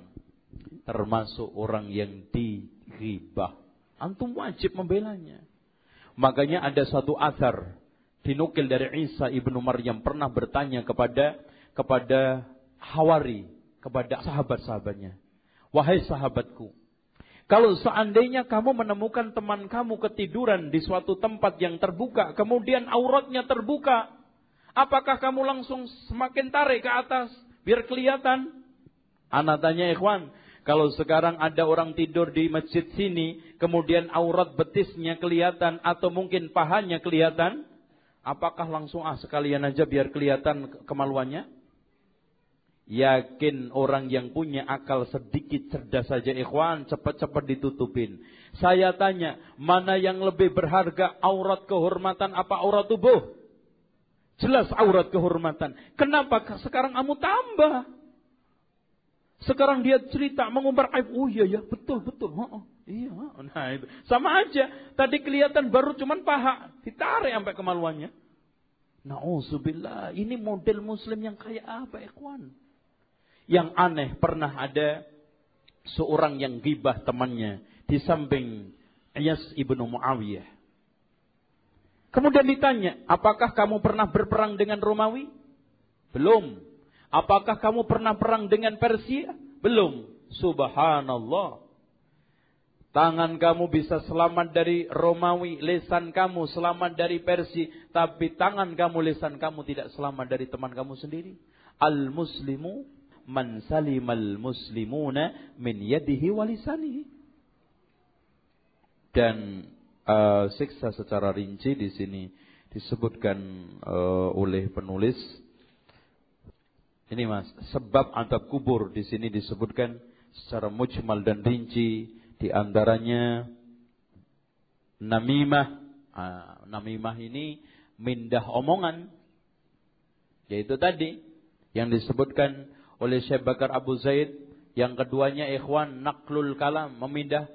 termasuk orang yang dighibah, antum wajib membelanya. Makanya ada satu athar dinukil dari Isa ibnu Maryam pernah bertanya kepada Hawari, kepada sahabat-sahabatnya, wahai sahabatku, kalau seandainya kamu menemukan teman kamu ketiduran di suatu tempat yang terbuka, kemudian auratnya terbuka, apakah kamu langsung semakin tarik ke atas biar kelihatan? Ana tanya ikhwan, kalau sekarang ada orang tidur di masjid sini, kemudian aurat betisnya kelihatan atau mungkin pahanya kelihatan, apakah langsung sekalian aja biar kelihatan kemaluannya? Yakin orang yang punya akal sedikit cerdas saja ikhwan, cepat-cepat ditutupin. Saya tanya, mana yang lebih berharga, aurat kehormatan apa aurat tubuh? Jelas aurat kehormatan. Kenapa sekarang kamu tambah? Sekarang dia cerita mengumbar aib. Oh iya ya, betul. Iya, nah itu. Sama aja. Tadi kelihatan baru cuman paha, ditarik sampai kemaluannya. Na'udzubillah, ini model muslim yang kayak apa ikhwan? Yang aneh, pernah ada seorang yang ghibah temannya di samping Iyas ibnu Muawiyah. Kemudian ditanya, apakah kamu pernah berperang dengan Romawi? Belum. Apakah kamu pernah perang dengan Persia? Belum. Subhanallah. Tangan kamu bisa selamat dari Romawi, lisan kamu selamat dari Persia, tapi tangan kamu, lisan kamu tidak selamat dari teman kamu sendiri. Al-muslimu man salimal muslimuna min yadihi wa lisanihi. Dan siksa secara rinci di sini disebutkan oleh penulis. Ini Mas, sebab azab kubur di sini disebutkan secara mujmal dan rinci, di antaranya namimah. Namimah ini mindah omongan, yaitu tadi yang disebutkan oleh Syekh Bakar Abu Zaid. Yang keduanya ikhwan naklul kalam, memindah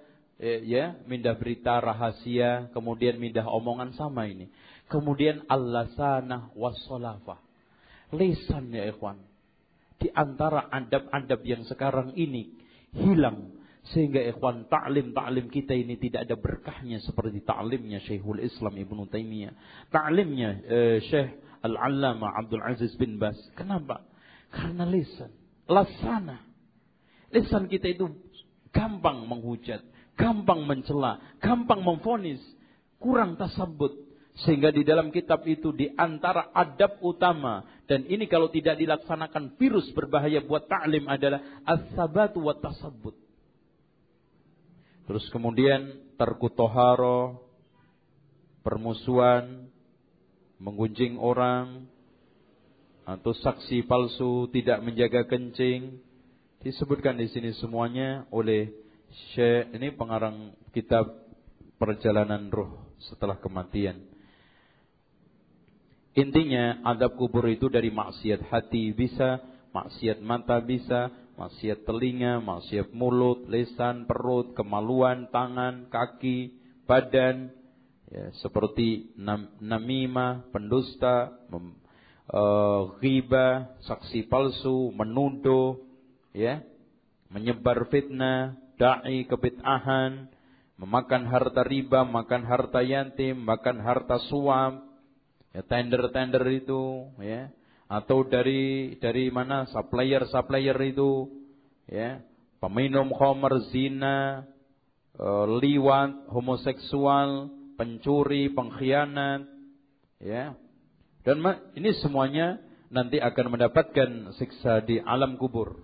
mindah berita rahasia, kemudian mindah omongan, sama ini. Kemudian al-lasanah was-salafah, lisan ya ikhwan. Di antara adab-adab yang sekarang ini hilang, sehingga ikhwan ta'lim kita ini tidak ada berkahnya seperti ta'limnya Syekhul Islam Ibnu Taimiyah, ta'limnya Syekh Al-Allamah Abdul Aziz bin Bas. Kenapa? Karena lisan, lasana. Lisan kita itu gampang menghujat, gampang mencela, gampang memvonis, kurang tasabbut. Sehingga di dalam kitab itu di antara adab utama, dan ini kalau tidak dilaksanakan virus berbahaya buat ta'lim adalah as-sabatu wa tasabbut. Terus kemudian tarku toharo, permusuhan, menggunjing orang, atau saksi palsu, tidak menjaga kencing, disebutkan di sini semuanya oleh Syekh, ini pengarang kitab Perjalanan Ruh Setelah Kematian. Intinya adab kubur itu dari maksiat hati bisa, maksiat mata bisa, maksiat telinga, maksiat mulut, lisan, perut, kemaluan, tangan, kaki, badan, ya, seperti namimah, pendusta, ghibah, saksi palsu, menuduh, ya, menyebar fitnah, dai kebid'ahan, memakan harta riba, makan harta yatim, makan harta suap, ya, tender itu, ya, atau dari mana supplier itu, ya, peminum khamr, zina, liwat, homoseksual, pencuri, pengkhianat, ya. Dan ini semuanya nanti akan mendapatkan siksa di alam kubur.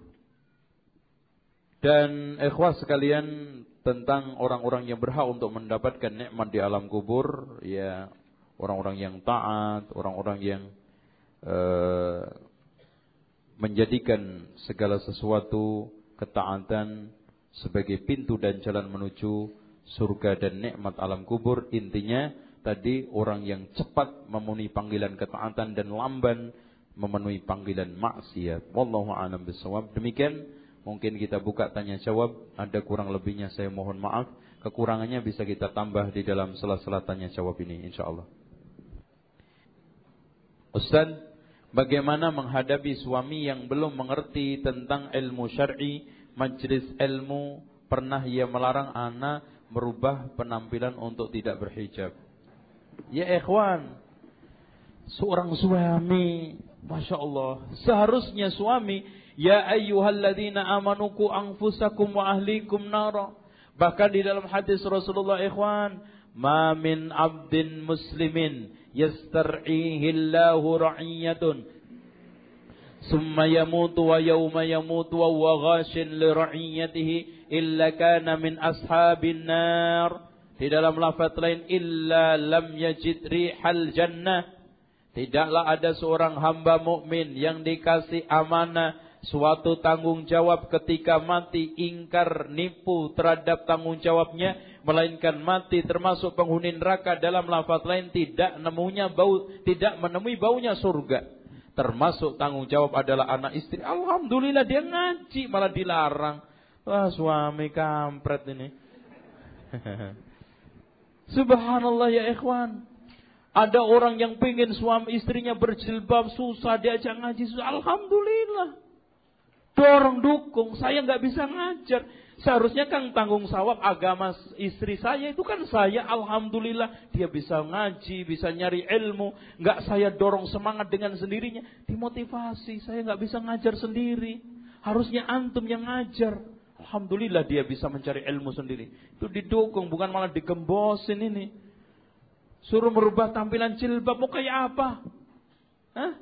Dan ikhwah sekalian, tentang orang-orang yang berhak untuk mendapatkan nikmat di alam kubur, ya orang-orang yang taat, orang-orang yang menjadikan segala sesuatu ketaatan sebagai pintu dan jalan menuju surga dan nikmat alam kubur. Intinya tadi orang yang cepat memenuhi panggilan ketaatan dan lamban memenuhi panggilan maksiat. Wallahu a'lam bishawab. Demikian mungkin kita buka tanya jawab. Ada kurang lebihnya saya mohon maaf. Kekurangannya bisa kita tambah di dalam sela-sela tanya jawab ini insyaallah. Ustaz, bagaimana menghadapi suami yang belum mengerti tentang ilmu syar'i? Majelis ilmu pernah ia melarang ana merubah penampilan untuk tidak berhijab. Ya ikhwan, seorang suami, Masya Allah, seharusnya suami, ya ayyuhalladzina amanu qu anfusakum wa ahlikum nara. Bahkan di dalam hadis Rasulullah ikhwan, ma min abdin muslimin yastar'ihillahu ra'iyatun summa yamutu wa yawma yamutu wa huwa ghashin li ra'iyatihi illa kana min ashabin nar. Di dalam lafaz lain, illa lam yajid rihal jannah. Tidaklah ada seorang hamba mukmin yang dikasih amanah suatu tanggung jawab ketika mati ingkar nipu terhadap tanggung jawabnya, melainkan mati termasuk penghuni neraka. Dalam lafaz lain, tidak menemui baunya surga. Termasuk tanggung jawab adalah anak istri. Alhamdulillah dia ngaji malah dilarang. Wah, suami kampret ini. Subhanallah ya ikhwan. Ada orang yang pengen suami istrinya berjilbab, susah diajak ngaji, susah. Alhamdulillah. Dorong dukung, saya nggak bisa ngajar. Seharusnya kan tanggung jawab agama istri saya itu kan saya. Alhamdulillah dia bisa ngaji, bisa nyari ilmu. Nggak saya dorong semangat dengan sendirinya. Dimotivasi, saya nggak bisa ngajar sendiri. Harusnya antum yang ngajar. Alhamdulillah dia bisa mencari ilmu sendiri. Itu didukung, bukan malah digembosin ini. Suruh merubah tampilan jilbab, mau kayak apa? Hah?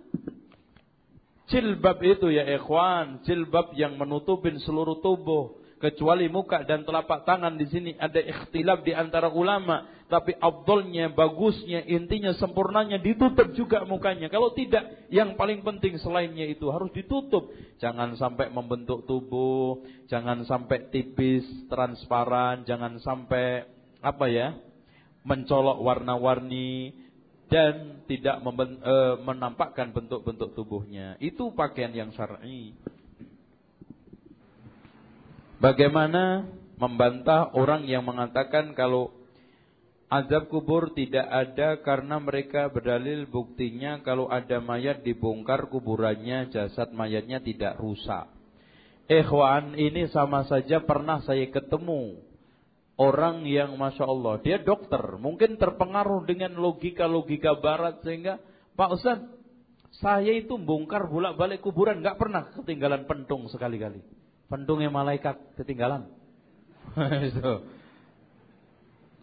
Jilbab itu ya ikhwan, jilbab yang menutupin seluruh tubuh kecuali muka dan telapak tangan. Di sini ada ikhtilaf di antara ulama, tapi afdalnya, bagusnya, intinya, sempurnanya ditutup juga mukanya. Kalau tidak, yang paling penting selainnya itu harus ditutup. Jangan sampai membentuk tubuh, jangan sampai tipis, transparan, jangan sampai mencolok warna-warni dan tidak menampakkan bentuk-bentuk tubuhnya. Itu pakaian yang syar'i. Bagaimana membantah orang yang mengatakan kalau azab kubur tidak ada karena mereka berdalil buktinya kalau ada mayat dibongkar kuburannya, jasad mayatnya tidak rusak. Ikhwan, ini sama saja pernah saya ketemu orang yang Masya Allah, dia dokter, mungkin terpengaruh dengan logika-logika barat sehingga, Pak Ustaz, saya itu bongkar bolak-balik kuburan, gak pernah ketinggalan pentung sekali-kali. Pentungnya malaikat ketinggalan.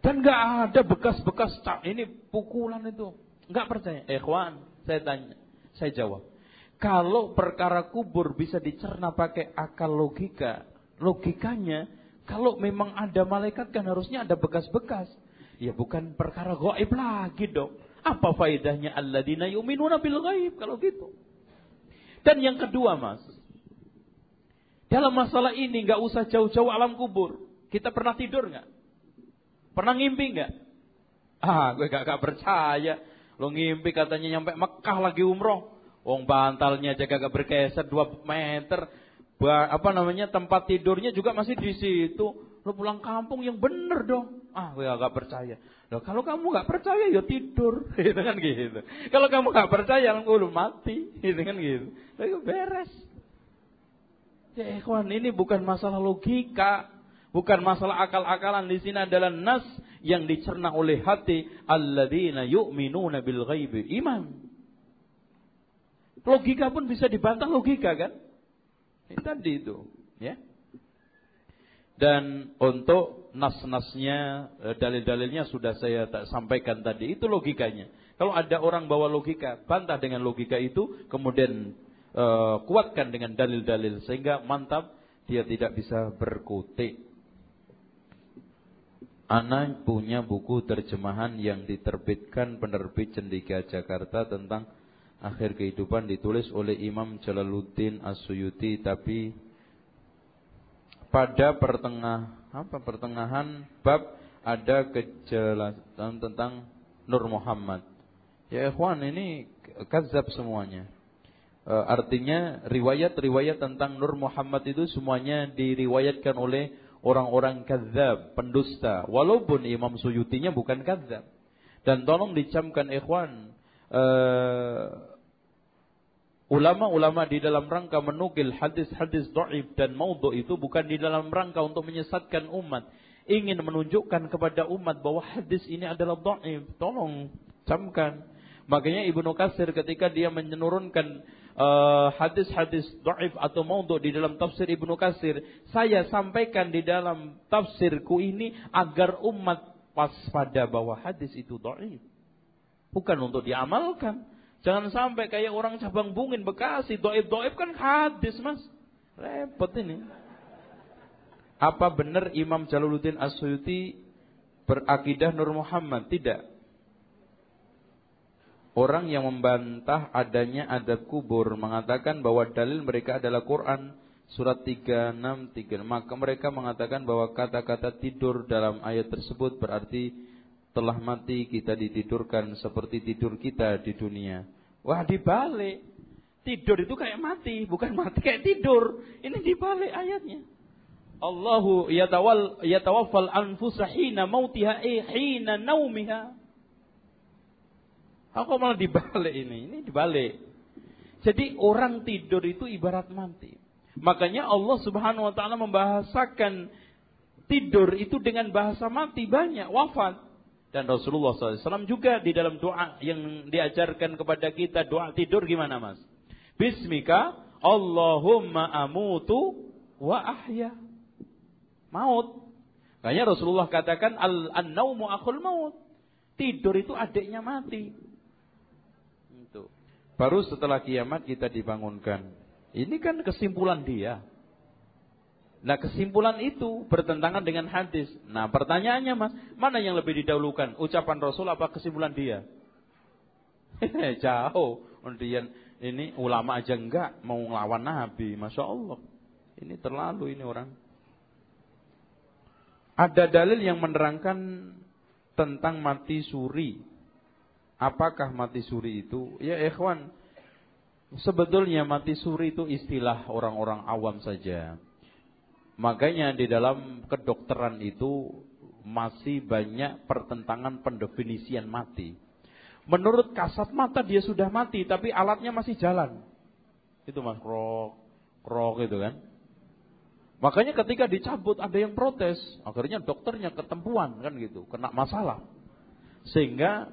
Dan gak ada bekas-bekas ini pukulan itu. Gak percaya. Ikhwan, saya tanya, saya jawab. Kalau perkara kubur bisa dicerna pakai akal logikanya, kalau memang ada malaikat kan harusnya ada bekas-bekas. Ya bukan perkara gaib lagi dong. Apa faedahnya alladzina yu'minuna bil ghaib kalau gitu. Dan yang kedua Mas, dalam masalah ini enggak usah jauh-jauh alam kubur. Kita pernah tidur enggak? Pernah ngimpi enggak? Gue gak percaya. Lo ngimpi katanya nyampe Mekah lagi umroh. Wong bantalnya aja gak bergeser 2 meter. Tempat tidurnya juga masih di situ. Lo pulang kampung yang bener dong. Gue gak percaya. Loh, kalau kamu gak percaya ya tidur. Gitu kan gitu. Kalau kamu gak percaya lu mati. Gitu kan gitu. Lalu beres. Ya ikhwan, ini bukan masalah logika, bukan masalah akal-akalan. Di sini adalah nas yang dicerna oleh hati. Alladzina yu'minuna bil ghaibi, iman. Logika pun bisa dibantah logika kan? Tadi itu, ya. Dan untuk nas-nasnya, dalil-dalilnya sudah saya sampaikan tadi. Itu logikanya. Kalau ada orang bawa logika, bantah dengan logika itu, kemudian kuatkan dengan dalil-dalil sehingga mantap. dia tidak bisa berkutik. Ana punya buku terjemahan yang diterbitkan penerbit Cendika Jakarta tentang akhir kehidupan, ditulis oleh Imam Jalaluddin As-Suyuti, tapi pada pertengahan bab ada kejelasan tentang Nur Muhammad. Ya ikhwan, ini kadzab semuanya. Artinya riwayat-riwayat tentang Nur Muhammad itu semuanya diriwayatkan oleh orang-orang kadzab, pendusta. Walaupun Imam Suyutinya bukan kadzab. Dan tolong dicamkan ikhwan, ulama-ulama di dalam rangka menukil hadis-hadis dhaif dan maudhu itu bukan di dalam rangka untuk menyesatkan umat, ingin menunjukkan kepada umat bahwa hadis ini adalah dhaif. Tolong camkan. Makanya Ibnu Katsir ketika dia menurunkan hadis-hadis dhaif atau maudhu di dalam tafsir Ibnu Katsir, saya sampaikan di dalam tafsirku ini agar umat waspada bahwa hadis itu dhaif, bukan untuk diamalkan. Jangan sampai kayak orang Cabang Bungin Bekasi, dhaif kan hadis, Mas. Repot ini. Apa benar Imam Jalaluddin As-Suyuti berakidah Nur Muhammad? Tidak. Orang yang membantah adanya adab kubur mengatakan bahwa dalil mereka adalah Quran surat 363. Maka mereka mengatakan bahwa kata-kata tidur dalam ayat tersebut berarti telah mati kita ditidurkan seperti tidur kita di dunia. Wah, dibalik. Tidur itu kayak mati, bukan mati kayak tidur. Ini dibalik ayatnya. Allahu yatawaffal anfusa hina mautiha hina naumiha. Aku malah dibalik ini dibalik. Jadi orang tidur itu ibarat mati. Makanya Allah Subhanahu wa taala membahasakan tidur itu dengan bahasa mati banyak, wafat. Dan Rasulullah SAW juga di dalam doa yang diajarkan kepada kita, doa tidur gimana, Mas? Bismika Allahumma amutu wa ahya. Maut. Makanya Rasulullah katakan an-naumu akhul maut. Tidur itu adiknya mati. Itu. Baru setelah kiamat kita dibangunkan. Ini kan kesimpulan dia. Nah, kesimpulan itu bertentangan dengan hadis. Nah, pertanyaannya, Mas, mana yang lebih didahulukan? Ucapan Rasul apa kesimpulan dia? Jauh. Kemudian ini ulama aja enggak mau ngelawan Nabi. Masya Allah. Ini terlalu ini orang. Ada dalil yang menerangkan tentang mati suri. Apakah mati suri itu? Ya ikhwan, sebetulnya mati suri itu istilah orang-orang awam saja. Makanya di dalam kedokteran itu masih banyak pertentangan pendefinisian mati. Menurut kasat mata dia sudah mati, tapi alatnya masih jalan. Itu Mas, krok gitu kan. Makanya ketika dicabut ada yang protes, akhirnya dokternya ketempuan kan gitu, kena masalah. Sehingga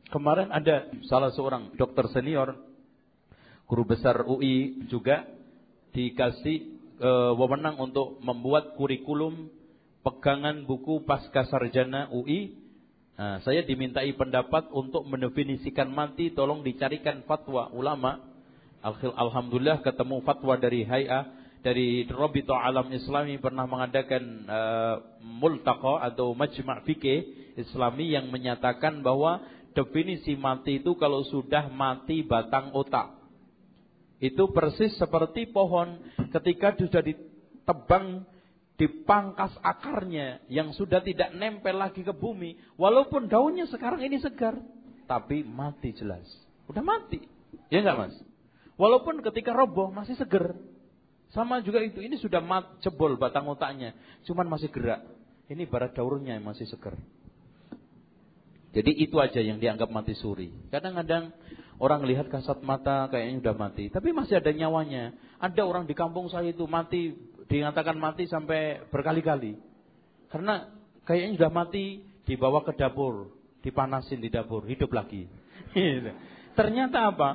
kemarin ada salah seorang dokter senior, guru besar UI juga dikasih wewenang untuk membuat kurikulum pegangan buku pasca sarjana UI. Nah, saya dimintai pendapat untuk mendefinisikan mati, tolong dicarikan fatwa ulama. Alhamdulillah ketemu fatwa dari Hay'ah, dari Rabita Alam Islami pernah mengadakan multaqa atau majma' fikih Islami yang menyatakan bahwa definisi mati itu kalau sudah mati batang otak. Itu persis seperti pohon ketika sudah ditebang, dipangkas akarnya yang sudah tidak nempel lagi ke bumi. Walaupun daunnya sekarang ini segar, tapi mati jelas. Udah mati. Ya enggak, Mas? Walaupun ketika roboh masih segar. Sama juga itu, ini sudah jebol batang otaknya, cuman masih gerak. Ini barat daurnya masih segar. Jadi itu aja yang dianggap mati suri. Kadang-kadang orang lihat kasat mata kayaknya sudah mati, tapi masih ada nyawanya. Ada orang di kampung saya itu mati, dinyatakan mati sampai berkali-kali. Karena kayaknya sudah mati, dibawa ke dapur, dipanasin di dapur, hidup lagi. Ternyata apa?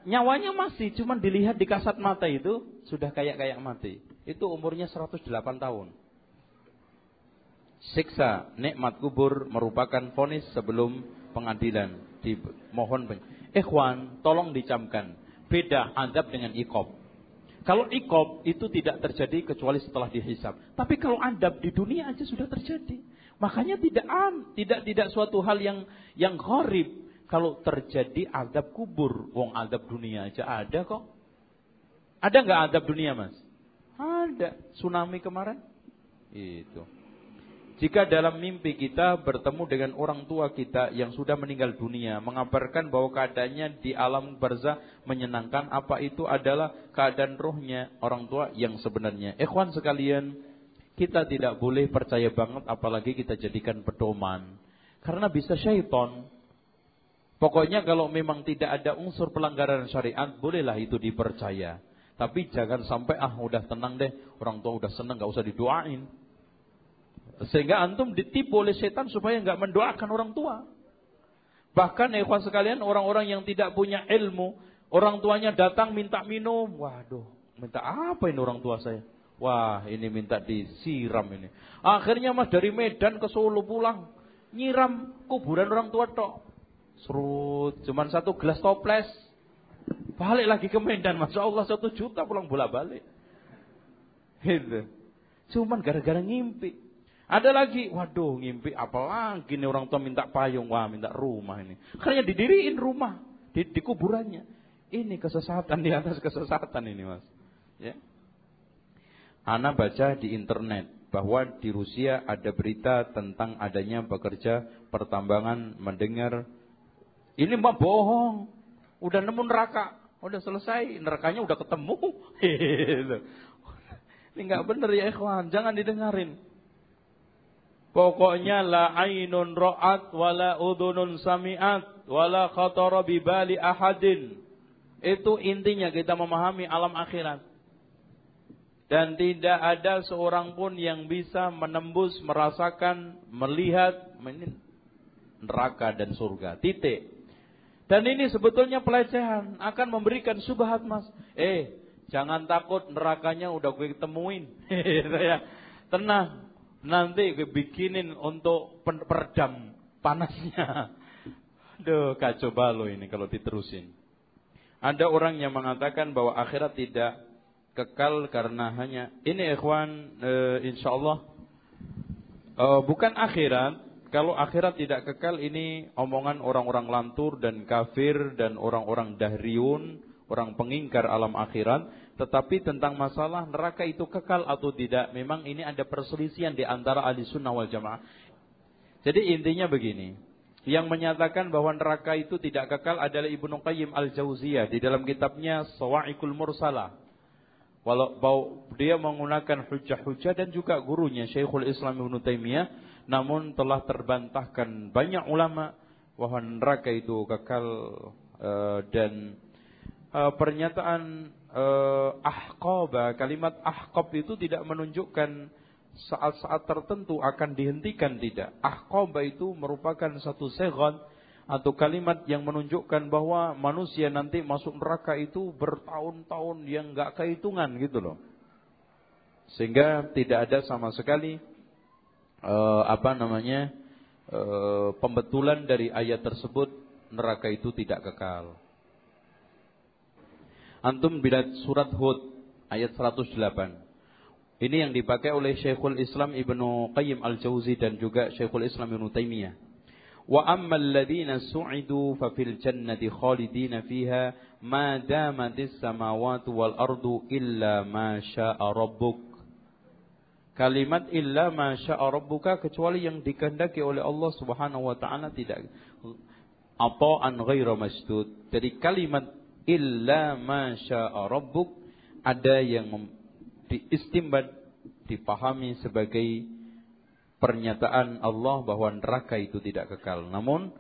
Nyawanya masih, cuman dilihat di kasat mata itu sudah kayak mati. Itu umurnya 108 tahun. Siksa nikmat kubur merupakan vonis sebelum pengadilan. Dimohon, ikhwan, tolong dicamkan. Beda adab dengan iqab. Kalau iqab itu tidak terjadi kecuali setelah dihisab. Tapi kalau adab di dunia aja sudah terjadi. Makanya tidak suatu hal yang gharib kalau terjadi adab kubur. Wong adab dunia aja ada kok. Ada nggak adab dunia, Mas? Ada. Tsunami kemarin. Itu. Jika dalam mimpi kita bertemu dengan orang tua kita yang sudah meninggal dunia, mengabarkan bahwa keadaannya di alam barzah menyenangkan, apa itu adalah keadaan rohnya orang tua yang sebenarnya. Ikhwan sekalian, kita tidak boleh percaya banget apalagi kita jadikan pedoman. Karena bisa syaitan. Pokoknya kalau memang tidak ada unsur pelanggaran syariat, bolehlah itu dipercaya. Tapi jangan sampai udah tenang deh, orang tua udah senang, gak usah didoain. Sehingga antum ditipu oleh setan supaya enggak mendoakan orang tua. Bahkan ikhwan sekalian, orang-orang yang tidak punya ilmu, orang tuanya datang minta minum. Waduh, minta apa ini orang tua saya? Wah, ini minta disiram ini. Akhirnya Mas dari Medan ke Solo pulang, nyiram kuburan orang tua tok. Serut, cuman 1 gelas toples. Balik lagi ke Medan, Masya Allah 1 juta pulang bolak-balik. Gitu. Cuman gara-gara ngimpi. Ada lagi, waduh ngimpi apalagi nih orang tua minta payung, wah minta rumah ini. Karena didiriin rumah di kuburannya. Ini kesesatan di atas kesesatan ini, Mas. Ya. Ana baca di internet bahwa di Rusia ada berita tentang adanya pekerja pertambangan mendengar ini mah bohong. Udah nemu neraka, udah selesai, nerakanya udah ketemu. Ini enggak benar ya ikhwan, jangan didengarin. Pokoknya la ainun ra'at wala udhunun sami'at wala khatara bi bali ahadin. Itu intinya kita memahami alam akhirat. Dan tidak ada seorang pun yang bisa menembus, merasakan, melihat neraka dan surga. Titik. Dan ini sebetulnya pelecehan, akan memberikan syubhat, Mas. Jangan takut, nerakanya udah gue temuin. Ya. Tenang. Nanti gue bikinin untuk peredam panasnya. Aduh, kacau balau ini kalau diterusin. Ada orang yang mengatakan bahwa akhirat tidak kekal karena hanya ini ikhwan, insyaallah bukan akhirat. Kalau akhirat tidak kekal ini omongan orang-orang lantur dan kafir dan orang-orang dahriyun, orang pengingkar alam akhirat. Tetapi tentang masalah neraka itu kekal atau tidak, memang ini ada perselisihan di antara ahli sunnah wal jamaah. Jadi intinya begini, yang menyatakan bahwa neraka itu tidak kekal adalah Ibnu Qayyim al-Jauziyah di dalam kitabnya Sawa'iqul Mursalah. Walau dia menggunakan hujah-hujah dan juga gurunya Syekhul Islam Ibnu Taimiyah, namun telah terbantahkan banyak ulama bahwa neraka itu kekal dan pernyataan ahqaba, kalimat ahqab itu tidak menunjukkan saat-saat tertentu akan dihentikan, tidak. Ahqaba itu merupakan satu segon atau kalimat yang menunjukkan bahwa manusia nanti masuk neraka itu bertahun-tahun yang enggak kehitungan gitu loh. Sehingga tidak ada sama sekali pembetulan dari ayat tersebut neraka itu tidak kekal. Antum bila surat Hud ayat 108. Ini yang dipakai oleh Syekhul Islam Ibnu Qayyim al-Jauzi dan juga Syekhul Islam Ibnu Taimiyah. Wa ammal ladzina su'idu fa fil jannati khalidina fiha ma damatis samawati wal ardu illa ma syaa rabbuk. Kalimat illa ma syaa rabbuka kecuali yang dikehendaki oleh Allah Subhanahu wa taala tidak ata'an ghairu masdud. Jadi kalimat illa ma syaa rabbuk ada yang diistimbat, dipahami sebagai pernyataan Allah bahwa neraka itu tidak kekal. Namun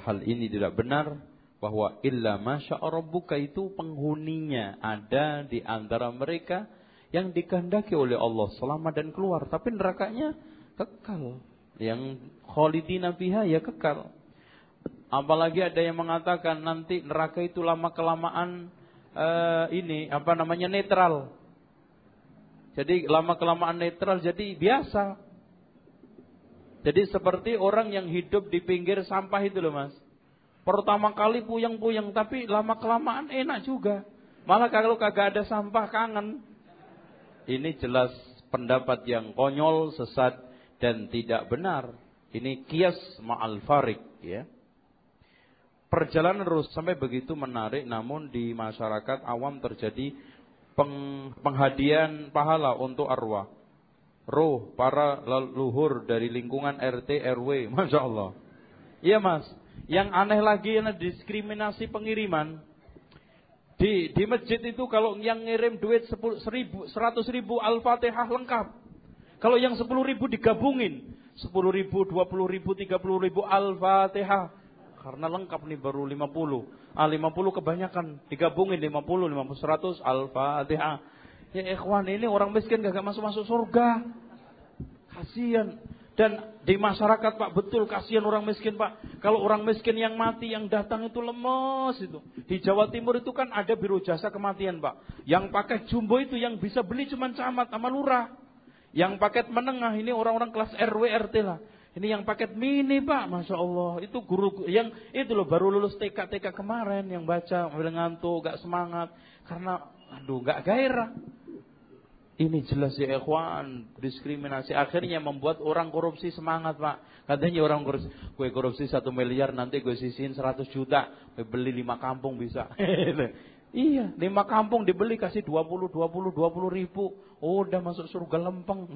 hal ini tidak benar, bahwa illa ma syaa rabbuka itu penghuninya ada di antara mereka yang dikehendaki oleh Allah selamat dan keluar, tapi nerakanya kekal. Yang khalidina fiha ya kekal. Apalagi ada yang mengatakan nanti neraka itu lama kelamaan netral. Jadi lama kelamaan netral jadi biasa. Jadi seperti orang yang hidup di pinggir sampah itu loh Mas. Pertama kali puyeng-puyeng tapi lama kelamaan enak juga. Malah kalau kagak ada sampah kangen. Ini jelas pendapat yang konyol, sesat dan tidak benar. Ini qiyas ma'al farik, ya. Perjalanan terus sampai begitu menarik, namun di masyarakat awam terjadi penghadian pahala untuk arwah, roh para leluhur dari lingkungan RT RW, masya Allah. Iya mas, yang aneh lagi adalah diskriminasi pengiriman. Di masjid itu kalau yang ngirim duit 100.000 Al-Fatihah lengkap. Kalau yang 10.000 digabungin, 10.000, 20.000, 30.000 Al-Fatihah. Karena lengkap nih baru 50. 50 kebanyakan, digabungin 50, 100 Al-Fatihah. Ya ikhwan, ini orang miskin gak masuk surga. Kasihan. Dan di masyarakat Pak, betul kasihan orang miskin Pak. Kalau orang miskin yang mati, yang datang itu lemes itu. Di Jawa Timur itu kan ada biro jasa kematian Pak. Yang pakai jumbo itu yang bisa beli cuma camat sama lurah. Yang paket menengah ini orang-orang kelas RW RT lah. Ini yang paket mini Pak, masya Allah. Itu guru yang itu loh baru lulus TK kemarin yang baca, udah ngantuk, gak semangat karena gak gairah. Ini jelas ya ikhwan, diskriminasi akhirnya membuat orang korupsi semangat Pak. Katanya orang korupsi, gue korupsi 1 miliar nanti gue sisihin 100 juta, gue beli 5 kampung bisa. Iya, 5 kampung dibeli kasih 20 ribu, udah masuk surga lempeng.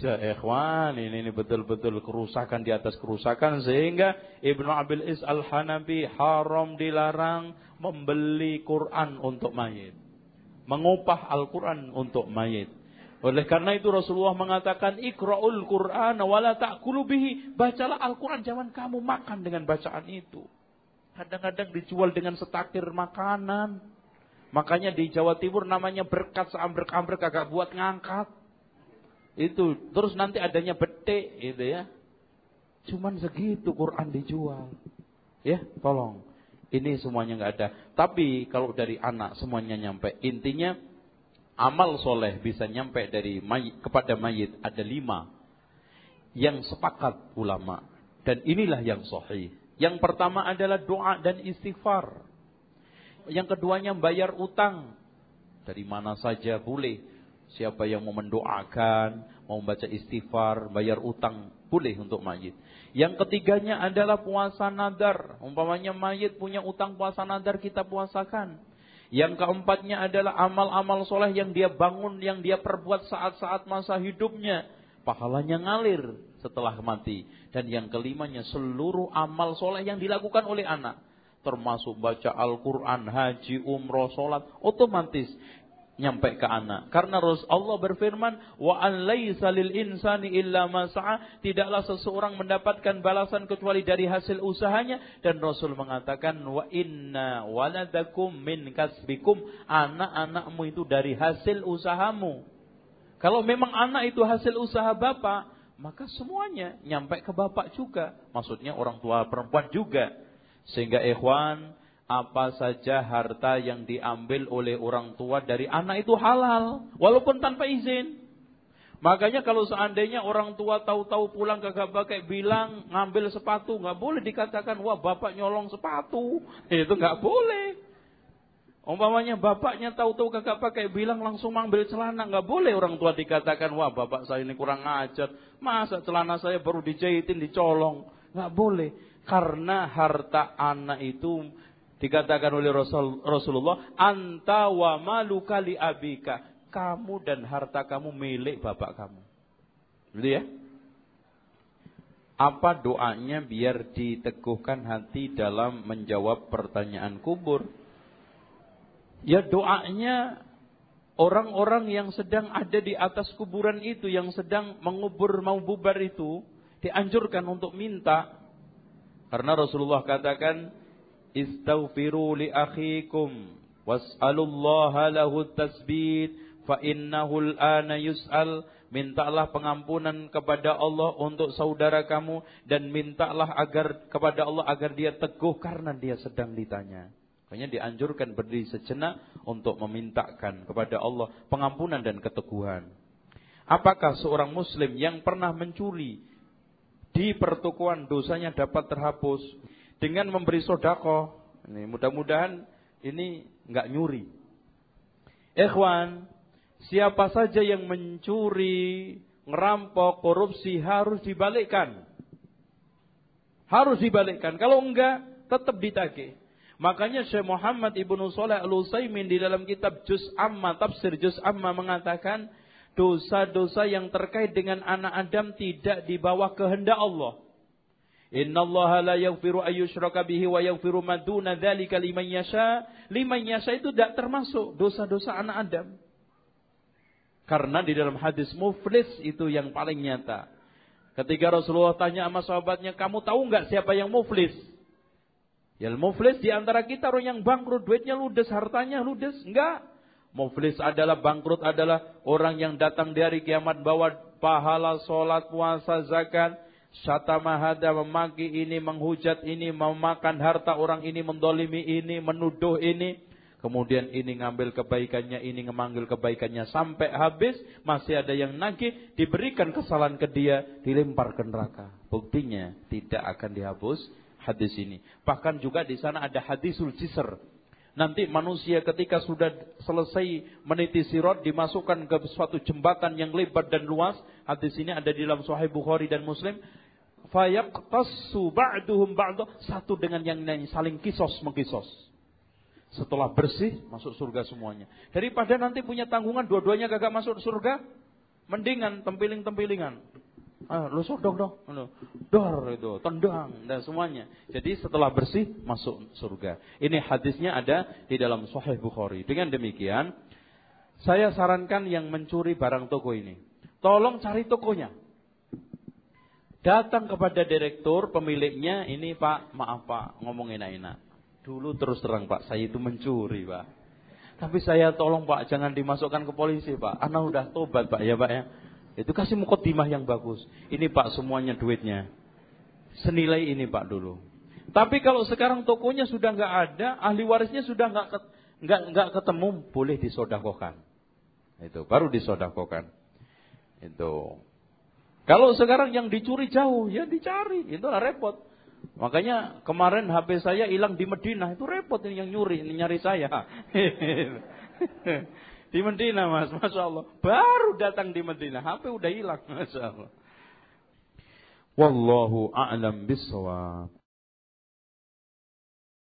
Ya ikhwan, ini betul-betul kerusakan di atas kerusakan, sehingga Ibnu Abil Is Al-Hanafi haram, dilarang membeli Quran untuk mayit, mengupah Al-Quran untuk mayit. Oleh karena itu Rasulullah mengatakan iqra'ul Qur'an wa la ta'kulu bihi, bacalah Al-Quran, jangan kamu makan dengan bacaan itu. Kadang-kadang dijual dengan setakir makanan. Makanya di Jawa Timur namanya berkat, seambrek-ambrek agak buat ngangkat. Itu terus nanti adanya betik gitu ya. Cuman segitu Quran dijual. Ya, tolong. Ini semuanya enggak ada. Tapi kalau dari anak semuanya nyampe. Intinya amal soleh bisa nyampe dari mayit kepada mayit ada 5 yang sepakat ulama. Dan inilah yang sahih. Yang pertama adalah doa dan istighfar. Yang keduanya bayar utang. Dari mana saja boleh. Siapa yang mau mendoakan, mau membaca istighfar, bayar utang, boleh untuk mayit. Yang ketiganya adalah puasa nadar. Umpamanya mayit punya utang puasa nadar, kita puasakan. Yang keempatnya adalah amal-amal soleh yang dia bangun, yang dia perbuat saat-saat masa hidupnya. Pahalanya ngalir setelah mati. Dan yang kelimanya seluruh amal soleh yang dilakukan oleh anak. Termasuk baca Al-Quran, haji, umroh, sholat, otomatis nyampe ke anak. Karena Allah berfirman, wa an laisa lil insani illa ma sa'a, tidaklah seseorang mendapatkan balasan kecuali dari hasil usahanya. Dan Rasul mengatakan, wa inna waladakum min kasbikum, anak-anakmu itu dari hasil usahamu. Kalau memang anak itu hasil usaha bapak, maka semuanya nyampe ke bapak juga. Maksudnya orang tua perempuan juga. Sehingga ikhwan, apa saja harta yang diambil oleh orang tua dari anak itu halal, walaupun tanpa izin. Makanya kalau seandainya orang tua tahu-tahu pulang kagak pakai bilang ngambil sepatu, nggak boleh dikatakan wah bapak nyolong sepatu, itu nggak boleh. Umpamanya bapaknya tahu-tahu kagak pakai bilang langsung ngambil celana, nggak boleh orang tua dikatakan wah bapak saya ini kurang ajar, masa celana saya baru dijahitin dicolong, nggak boleh. Karena harta anak itu dikatakan oleh Rasulullah, anta wa maluka li abika, kamu dan harta kamu milik bapak kamu. Gitu ya. Apa doanya biar diteguhkan hati dalam menjawab pertanyaan kubur? Ya doanya orang-orang yang sedang ada di atas kuburan itu, yang sedang mengubur mau bubar itu, dianjurkan untuk minta. Karena Rasulullah katakan, istaghfiru li akhikum was'alullaha lahu tasbit fa innahu al-ana yus'al. Mintalah pengampunan kepada Allah untuk saudara kamu dan mintalah kepada Allah agar dia teguh karena dia sedang ditanya. Makanya dianjurkan berdiri sejenak untuk memintakan kepada Allah pengampunan dan keteguhan. Apakah seorang muslim yang pernah mencuri di pertukuan dosanya dapat terhapus dengan memberi sedekah? Ini mudah-mudahan ini enggak nyuri. Ikhwan, siapa saja yang mencuri, ngerampok, korupsi harus dibalikkan. Harus dibalikkan. Kalau enggak, tetap ditagih. Makanya Syekh Muhammad Ibnu Shalih Al-Utsaimin di dalam kitab Juz Amma, tafsir Juz Amma mengatakan, dosa-dosa yang terkait dengan anak Adam tidak di bawah kehendak Allah. Innallaha la yaghfiru ayyushraka bihi wa yaghfiru ma duna dzalika liman yasha. Liman yasha itu tidak termasuk dosa-dosa anak Adam. Karena di dalam hadis muflis itu yang paling nyata. Ketika Rasulullah tanya sama sahabatnya, kamu tahu enggak siapa yang muflis? Ya muflis di antara kita orang yang bangkrut, duitnya ludes, hartanya ludes. Enggak. Muflis adalah bangkrut adalah orang yang datang di hari kiamat bawa pahala salat, puasa, zakat, syatama hada, memaki ini, menghujat ini, memakan harta orang ini, mendolimi ini, menuduh ini. Kemudian ini ngambil kebaikannya, ini ngemanggil kebaikannya sampai habis, masih ada yang nagih, diberikan kesalahan ke dia, dilempar ke neraka. Buktinya tidak akan dihapus hadis ini. Bahkan juga di sana ada hadisul jisr. Nanti manusia ketika sudah selesai meniti sirat dimasukkan ke suatu jembatan yang lebar dan luas. Hadis ini ada di dalam Sahih Bukhari dan Muslim. Fayaqtassu ba'duhum ba'da, satu dengan yang lain saling kisos mengkisos. Setelah bersih masuk surga semuanya. Daripada nanti punya tanggungan dua-duanya kagak masuk surga, mendingan tempiling-tempilingan. Lu sodok dong. Dor itu, tendang dan semuanya. Jadi setelah bersih masuk surga. Ini hadisnya ada di dalam Sahih Bukhari. Dengan demikian, saya sarankan yang mencuri barang toko ini, tolong cari tokonya. Datang kepada direktur pemiliknya, ini Pak, maaf Pak, ngomong enak-enak. Dulu terus terang Pak, saya itu mencuri Pak. Tapi saya tolong Pak, jangan dimasukkan ke polisi Pak. Ana udah tobat Pak ya Pak ya. Itu kasih mukadimah yang bagus. Ini Pak semuanya duitnya. Senilai ini Pak dulu. Tapi kalau sekarang tokonya sudah nggak ada, ahli warisnya sudah nggak ketemu, boleh disodakokan. Itu baru disodakokan. Itu. Kalau sekarang yang dicuri jauh, ya dicari, itulah repot. Makanya kemarin HP saya hilang di Madinah, itu repot ini yang nyari saya. Di Madinah Mas, Masya Allah. Baru datang di Madinah, HP udah hilang, Masya Allah. Wallahu a'lam bishawab.